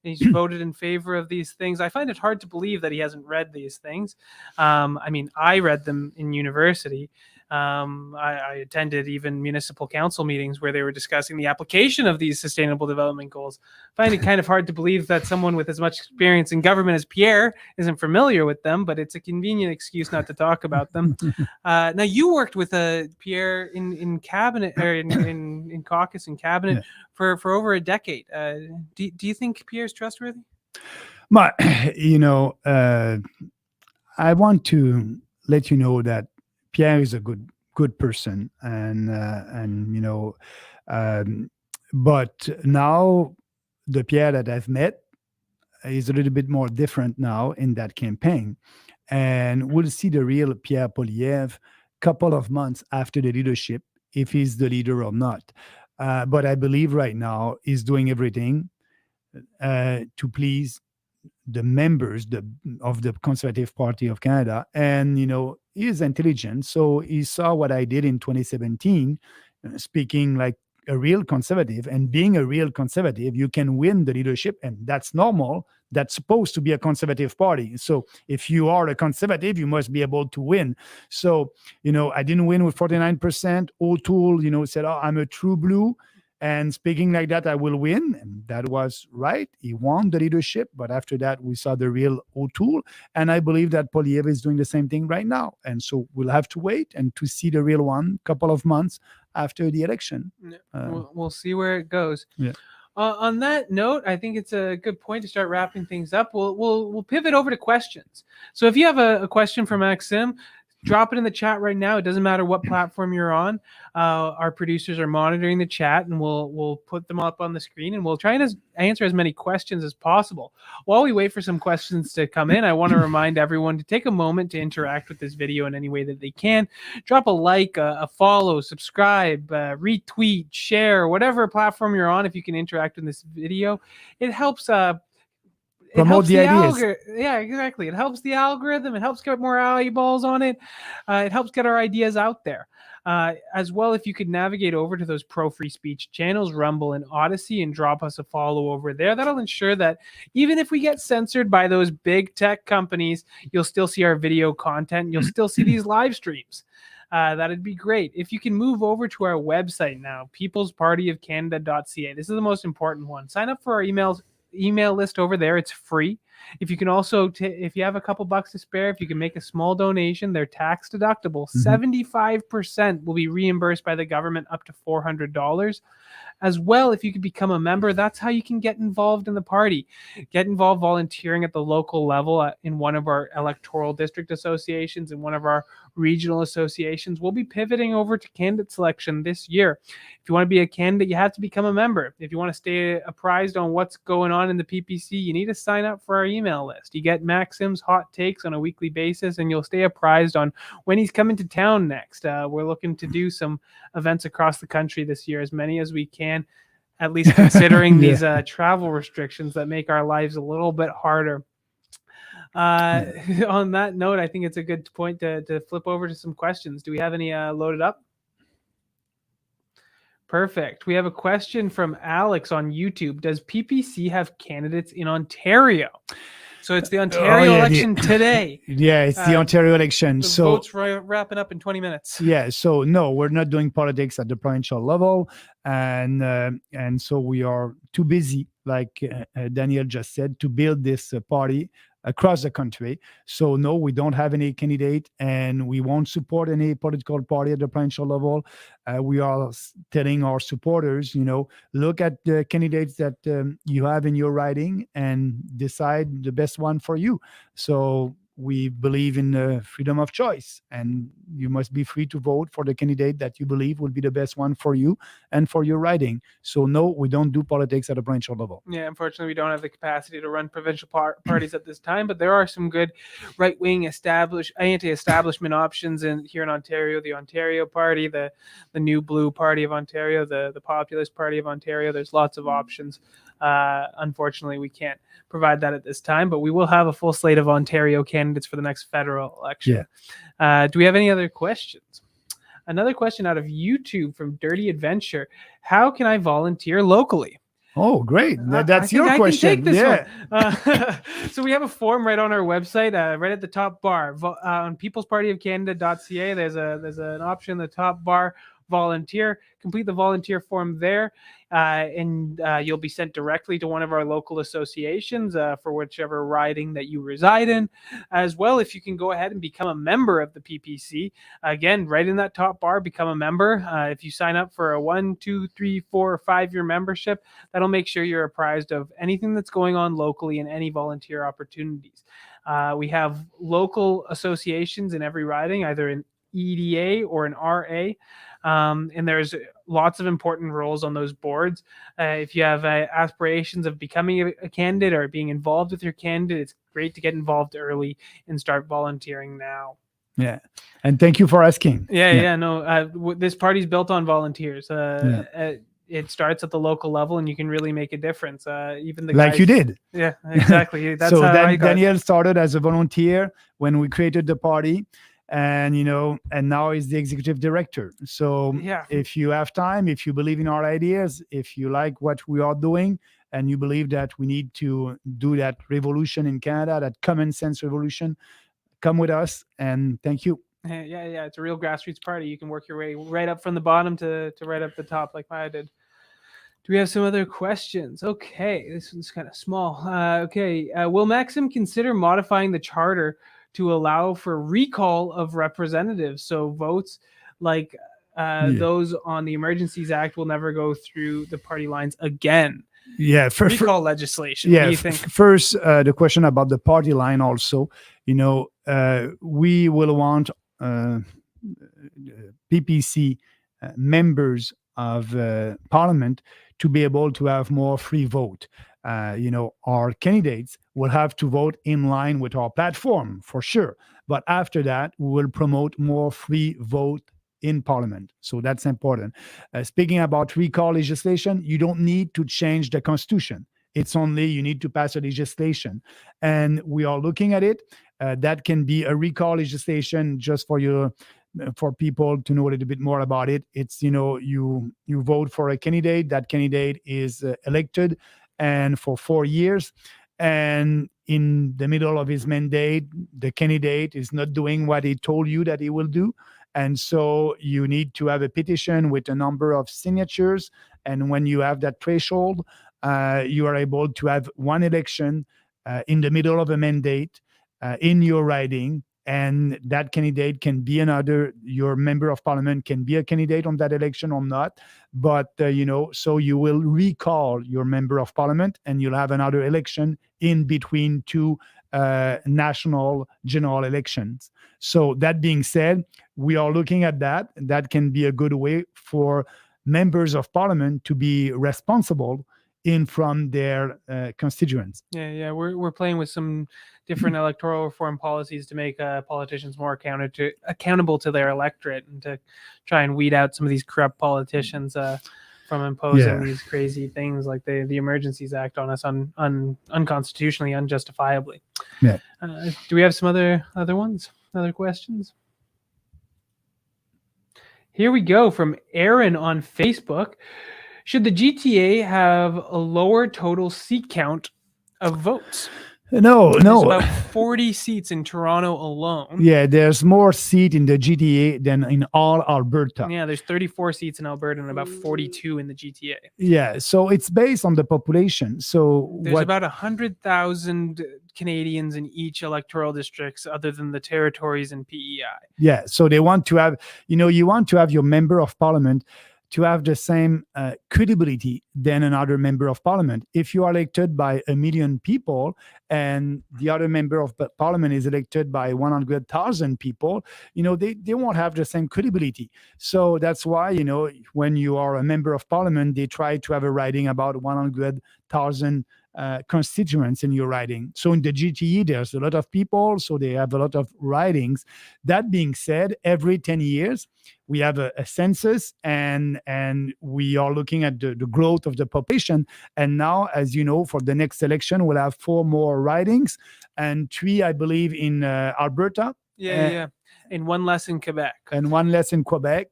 He's voted in favor of these things. I find it hard to believe that he hasn't read these things. I mean, I read them in university. I attended even municipal council meetings where they were discussing the application of these sustainable development goals. I find it kind of hard to believe that someone with as much experience in government as Pierre isn't familiar with them, but it's a convenient excuse not to talk about them. Now, you worked with Pierre in cabinet, or in caucus and cabinet for over a decade. Do you think Pierre's trustworthy? But, I want to let you know that Pierre is a good person, but now the Pierre that I've met is a little bit more different now in that campaign, and we'll see the real Pierre Poilievre couple of months after the leadership, if he's the leader or not. But I believe right now he's doing everything to please the members of the Conservative Party of Canada, and he is intelligent, so he saw what I did in 2017, speaking like a real conservative, and being a real conservative, you can win the leadership, and that's normal. That's supposed to be a conservative party. So if you are a conservative, you must be able to win. So, I didn't win with 49%. O'Toole, said, "Oh, I'm a true blue, and speaking like that, I will win." And that was right. He won the leadership. But after that, we saw the real O'Toole. And I believe that Poilievre is doing the same thing right now. And so we'll have to wait and to see the real one a couple of months after the election. We'll see where it goes. Yeah. On that note, I think it's a good point to start wrapping things up. We'll pivot over to questions. So if you have a question for Maxime, drop it in the chat right now. It doesn't matter what platform you're on. Our producers are monitoring the chat, and we'll put them up on the screen, and we'll try and answer as many questions as possible. While we wait for some questions to come in, I want to remind everyone to take a moment to interact with this video in any way that they can. Drop a like, a follow, subscribe, retweet, share, whatever platform you're on. If you can interact in this video, it helps promote the ideas. Yeah, exactly. It helps the algorithm. It helps get more eyeballs on it. It helps get our ideas out there. As well, if you could navigate over to those pro-free speech channels, Rumble and Odyssey, and drop us a follow over there, that'll ensure that even if we get censored by those big tech companies, you'll still see our video content. You'll still see these live streams. That'd be great. If you can move over to our website now, peoplespartyofcanada.ca. This is the most important one. Sign up for our email list over there. It's free. If you can also, if you have a couple bucks to spare, if you can make a small donation, they're tax deductible. 75% will be reimbursed by the government, up to $400. As well, if you could become a member, that's how you can get involved in the party. Get involved volunteering at the local level in one of our electoral district associations and one of our regional associations. We'll be pivoting over to candidate selection this year. If you want to be a candidate, you have to become a member. If you want to stay apprised on what's going on in the PPC, you need to sign up for our email list. You get Maxime's hot takes on a weekly basis, and you'll stay apprised on when he's coming to town next. We're looking to do some events across the country this year, as many as we can, at least considering these travel restrictions that make our lives a little bit harder. On that note, I think it's a good point to flip over to some questions. Do we have any loaded up? Perfect. We have a question from Alex on YouTube. Does PPC have candidates in Ontario? So it's the Ontario election today. Yeah, it's the Ontario election. The so vote's wrapping up in 20 minutes. Yeah, so no, we're not doing politics at the provincial level, and so we are too busy, like Daniel just said, to build this party across the country. So no, we don't have any candidate, and we won't support any political party at the provincial level. We are telling our supporters, look at the candidates that you have in your riding and decide the best one for you. So we believe in freedom of choice, and you must be free to vote for the candidate that you believe will be the best one for you and for your riding. So no, we don't do politics at a provincial level. Yeah, unfortunately, we don't have the capacity to run provincial parties at this time, but there are some good right-wing anti-establishment options here in Ontario. The Ontario Party, the New Blue Party of Ontario, the Populist Party of Ontario. There's lots of options. Unfortunately, we can't provide that at this time, but we will have a full slate of Ontario candidates for the next federal election. Yeah. Do we have any other questions? Another question out of YouTube from Dirty Adventure. How can I volunteer locally? Oh, great. That's your question. So we have a form right on our website, right at the top bar, on peoplespartyofcanada.ca. There's an option in the top bar, volunteer. Complete the volunteer form there, and you'll be sent directly to one of our local associations for whichever riding that you reside in. As well, if you can go ahead and become a member of the PPC, again, right in that top bar, become a member. If you sign up for a 1, 2, 3, 4, or 5-year membership, that'll make sure you're apprised of anything that's going on locally and any volunteer opportunities. We have local associations in every riding, either an EDA or an RA. And there's lots of important roles on those boards. If you have aspirations of becoming a candidate or being involved with your candidate, it's great to get involved early and start volunteering now. Yeah. And thank you for asking. No, this party's built on volunteers. it starts at the local level, and you can really make a difference. Even the like guys, you did. Yeah, exactly. That's So how then I got. Daniel started as a volunteer when we created the party, and and now he's the executive director. So Yeah. if you have time, if you believe in our ideas, if you like what we are doing, and you believe that we need to do that revolution in Canada, that common sense revolution, come with us, and thank you. Yeah. It's a real grassroots party. You can work your way right up from the bottom to right up the top, like I did. Do we have some other questions? Okay, this one's kind of small. Will Maxim consider modifying the charter to allow for recall of representatives? So votes like those on the Emergencies Act will never go through the party lines again. Yeah, recall legislation. What do you think? First, the question about the party line also. We will want PPC members of parliament to be able to have more free vote. Our candidates will have to vote in line with our platform for sure. But after that, we will promote more free vote in parliament. So that's important. Speaking about recall legislation, you don't need to change the constitution. It's only you need to pass a legislation. And we are looking at it. That can be a recall legislation just for people to know a little bit more about it. It's, you vote for a candidate. That candidate is elected and for 4 years. And in the middle of his mandate, the candidate is not doing what he told you that he will do. And so you need to have a petition with a number of signatures. And when you have that threshold, you are able to have one election in the middle of a mandate in your riding. And that candidate can be your member of parliament can be a candidate on that election or not. But, so you will recall your member of parliament and you'll have another election in between two national general elections. So that being said, we are looking at that. That can be a good way for members of parliament to be responsible from their constituents. Yeah. We're playing with some different electoral reform policies to make politicians more accountable to their electorate, and to try and weed out some of these corrupt politicians from imposing these crazy things like the Emergencies Act on us unconstitutionally, unjustifiably. Yeah. Do we have some other questions? Here we go from Aaron on Facebook. Should the GTA have a lower total seat count of votes? No. There's about 40 seats in Toronto alone. Yeah, there's more seat in the GTA than in all Alberta. Yeah, there's 34 seats in Alberta and about 42 in the GTA. Yeah, so it's based on the population. So there's about 100,000 Canadians in each electoral districts other than the territories and PEI. Yeah, so they want to have, you want to have your member of parliament to have the same credibility than another member of parliament. If you are elected by 1 million people and the other member of parliament is elected by 100,000 people, they won't have the same credibility. So that's why, when you are a member of parliament, they try to have a riding about 100,000 constituents in your riding. So in the GTE, there's a lot of people, so they have a lot of ridings. That being said, every 10 years, we have a census, and we are looking at the growth of the population. And now, as you know, for the next election, we'll have 4 more ridings and 3, I believe, in Alberta. Yeah. And 1 less in Quebec. And 1 less in Quebec.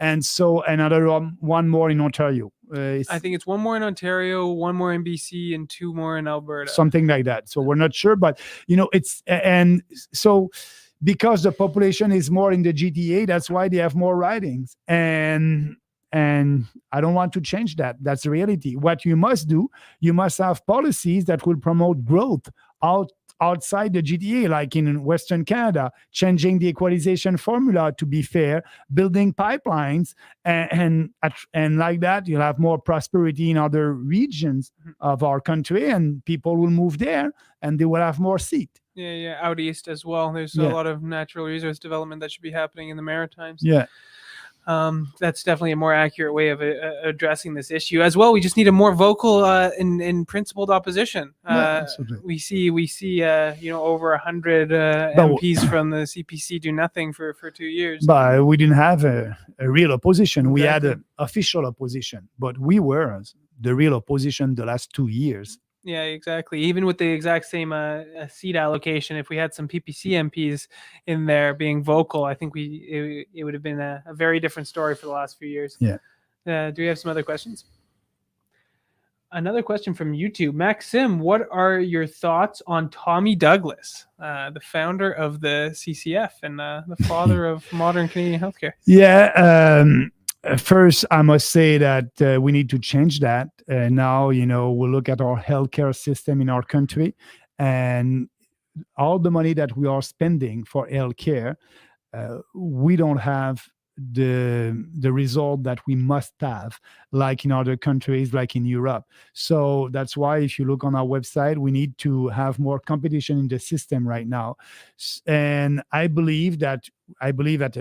And so another one more in Ontario. I think it's 1 more in Ontario, 1 more in BC, and 2 more in Alberta. Something like that. So we're not sure, but it's, and so because the population is more in the GTA, that's why they have more ridings. And I don't want to change that. That's the reality. What you must do, you must have policies that will promote growth outside the GTA, like in Western Canada, changing the equalization formula to be fair, building pipelines, and like that, you'll have more prosperity in other regions of our country, and people will move there, and they will have more seat. Yeah, out east as well. There's a lot of natural resource development that should be happening in the Maritimes. Yeah. That's definitely a more accurate way of addressing this issue. As well, we just need a more vocal and principled opposition. We see over 100 MPs from the CPC do nothing for 2 years. But we didn't have a real opposition. We had an official opposition, but we were the real opposition the last 2 years. Yeah, exactly. Even with the exact same seat allocation, if we had some PPC MPs in there being vocal, I think it would have been a very different story for the last few years. Yeah. Do we have some other questions? Another question from YouTube. Maxim, what are your thoughts on Tommy Douglas, the founder of the CCF and the father of modern Canadian healthcare? Yeah. First, I must say that we need to change that. Now, we'll look at our healthcare system in our country, and all the money that we are spending for healthcare, we don't have the result that we must have, like in other countries, like in Europe. So that's why, if you look on our website, we need to have more competition in the system right now. And I believe that a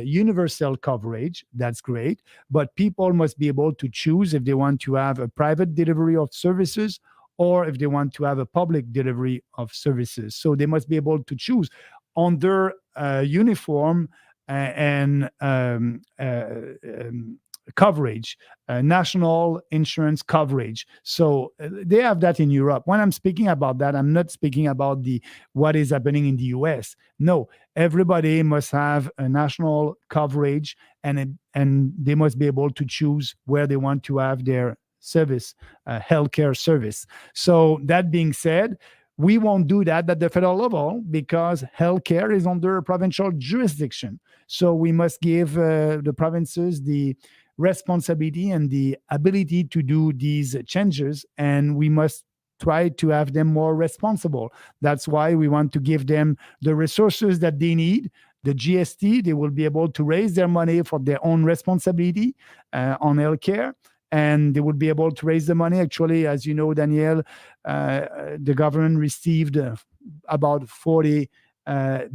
universal coverage, that's great, but people must be able to choose if they want to have a private delivery of services or if they want to have a public delivery of services. So they must be able to choose under uniform and coverage, national insurance coverage. So they have that in Europe. When I'm speaking about that, I'm not speaking about what is happening in the US. No, everybody must have a national coverage, and they must be able to choose where they want to have their service, healthcare service. So that being said, we won't do that at the federal level because healthcare is under provincial jurisdiction. So we must give the provinces the responsibility and the ability to do these changes, and we must try to have them more responsible. That's why we want to give them the resources that they need. The GST, they will be able to raise their money for their own responsibility on healthcare. And they would be able to raise the money. Actually, as you know, Danielle, the government received about $40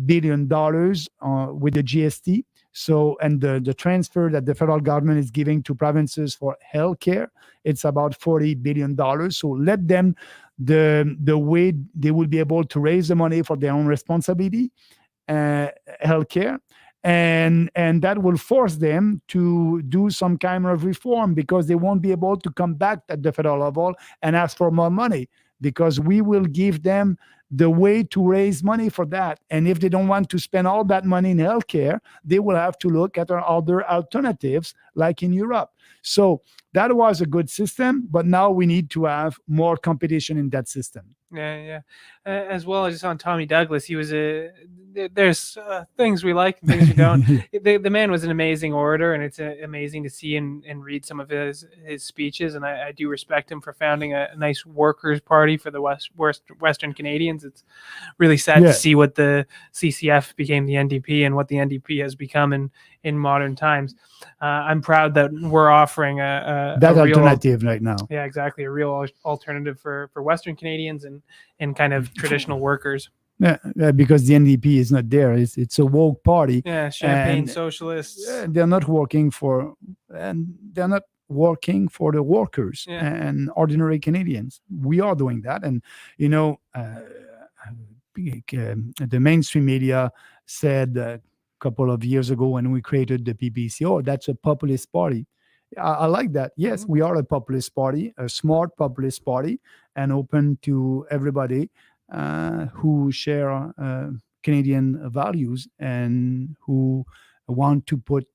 billion with the GST. So, and the transfer that the federal government is giving to provinces for healthcare, it's about $40 billion. So let them, the way they will be able to raise the money for their own responsibility, healthcare. And that will force them to do some kind of reform because they won't be able to come back at the federal level and ask for more money because we will give them the way to raise money for that. And if they don't want to spend all that money in healthcare, they will have to look at other alternatives like in Europe. So that was a good system, but now we need to have more competition in that system. Yeah. As well as on Tommy Douglas, he was there's things we like and things we don't. The man was an amazing orator, and it's amazing to see and read some of his speeches. And I do respect him for founding a nice workers' party for the Western Canadians. It's really sad to see what the CCF became the NDP and what the NDP has become in modern times. I'm proud that we're offering that alternative right now. Yeah, exactly. A real alternative for Western Canadians and kind of traditional workers. Yeah, because the NDP is not there. It's a woke party. Yeah, champagne socialists. They're not working for the workers and ordinary Canadians. We are doing that, and the mainstream media said a couple of years ago when we created the PPC, oh, that's a populist party. I like that. Yes, we are a populist party, a smart populist party, and open to everybody who share Canadian values and who want to put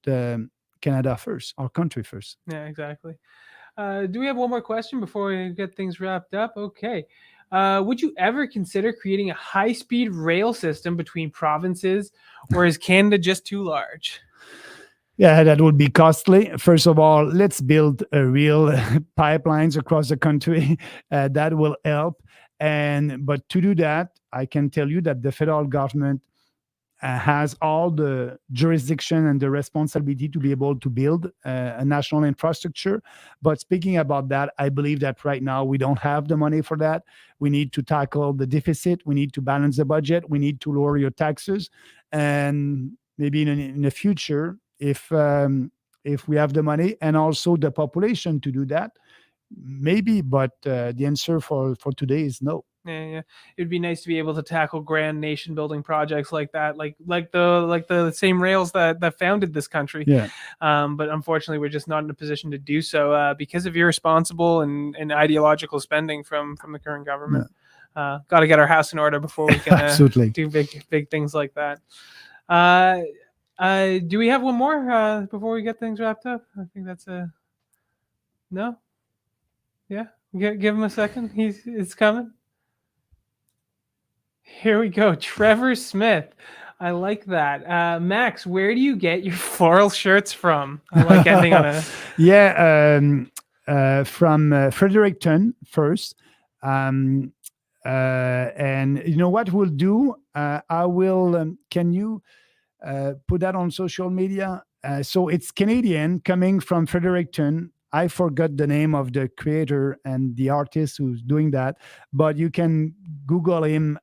Canada first, our country first. Yeah, exactly. Do we have one more question before we get things wrapped up? Okay. Would you ever consider creating a high-speed rail system between provinces, or is Canada just too large? Yeah, that would be costly. First of all, let's build real pipelines across the country. That will help. But to do that, I can tell you that the federal government has all the jurisdiction and the responsibility to be able to build a national infrastructure. But speaking about that, I believe that right now we don't have the money for that. We need to tackle the deficit. We need to balance the budget. We need to lower your taxes. And maybe in the future, if if we have the money and also the population to do that. Maybe, but the answer for today is no. Yeah. It'd be nice to be able to tackle grand nation building projects like that, like the same rails that founded this country. Yeah. But unfortunately, we're just not in a position to do so because of irresponsible and ideological spending from the current government. Got to get our house in order before we can Absolutely. do big things like that. Do we have one more before we get things wrapped up? I think that's no. Yeah, give him a second. It's coming. Here we go. Trevor Smith. I like that. Max, where do you get your floral shirts from? I like ending on a... From Fredericton first. And you know what we'll do? I will, can you put that on social media? So it's Canadian coming from Fredericton. I forgot the name of the creator and the artist who's doing that, but you can Google him.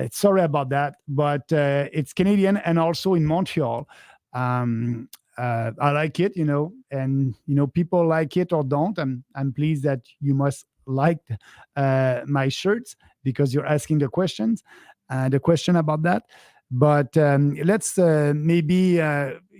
Sorry about that, but it's Canadian and also in Montreal. I like it, and people like it or don't. I'm pleased that you must like my shirts because you're asking the question about that. But let's maybe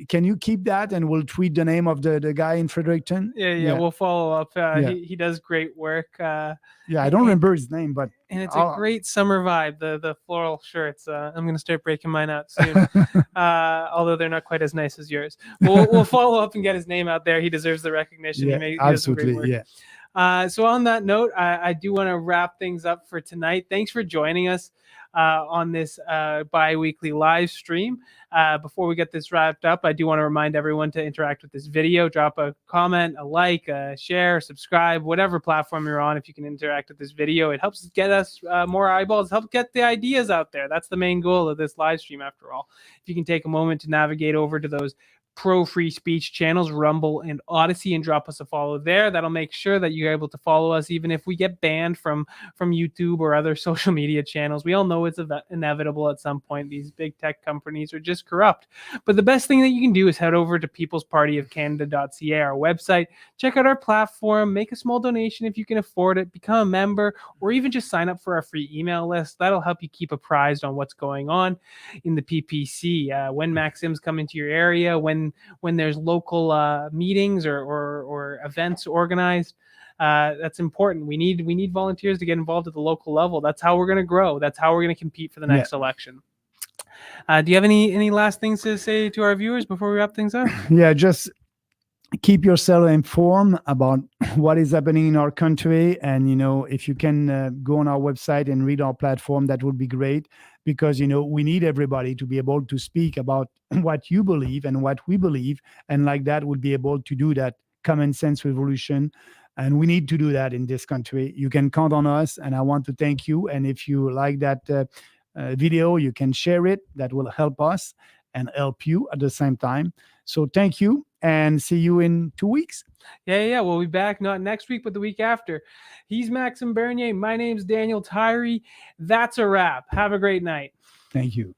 can you keep that and we'll tweet the name of the guy in Fredericton? Yeah. We'll follow up. He does great work. I don't remember his name, but it's a great summer vibe. The floral shirts. I'm gonna start breaking mine out soon. Although they're not quite as nice as yours. We'll follow up and get his name out there. He deserves the recognition. He does some great work. So on that note, I do want to wrap things up for tonight. Thanks for joining us on this bi-weekly live stream. Before we get this wrapped up, I do want to remind everyone to interact with this video. Drop a comment, a like, a share, subscribe, whatever platform you're on. If you can interact with this video, it helps get us more eyeballs, help get the ideas out there. That's the main goal of this live stream, after all. If you can take a moment to navigate over to those pro-free speech channels, Rumble and Odyssey, and drop us a follow there. That'll make sure that you're able to follow us even if we get banned from YouTube or other social media channels. We all know it's inevitable at some point. These big tech companies are just corrupt. But the best thing that you can do is head over to peoplespartyofcanada.ca, our website. Check out our platform, make a small donation if you can afford it, become a member, or even just sign up for our free email list. That'll help you keep apprised on what's going on in the PPC. When Maxims come into your area, when there's local meetings or events organized, that's important. We need volunteers to get involved at the local level. That's how we're going to grow. That's how we're going to compete for the next election. Do you have any last things to say to our viewers before we wrap things up? Yeah, just keep yourself informed about what is happening in our country. And, if you can go on our website and read our platform, that would be great, because, we need everybody to be able to speak about what you believe and what we believe. And like that, we'll be able to do that common sense revolution. And we need to do that in this country. You can count on us. And I want to thank you. And if you like that video, you can share it. That will help us and help you at the same time. So thank you, and see you in 2 weeks. Yeah. We'll be back not next week, but the week after. He's Maxime Bernier. My name's Daniel Tyree. That's a wrap. Have a great night. Thank you.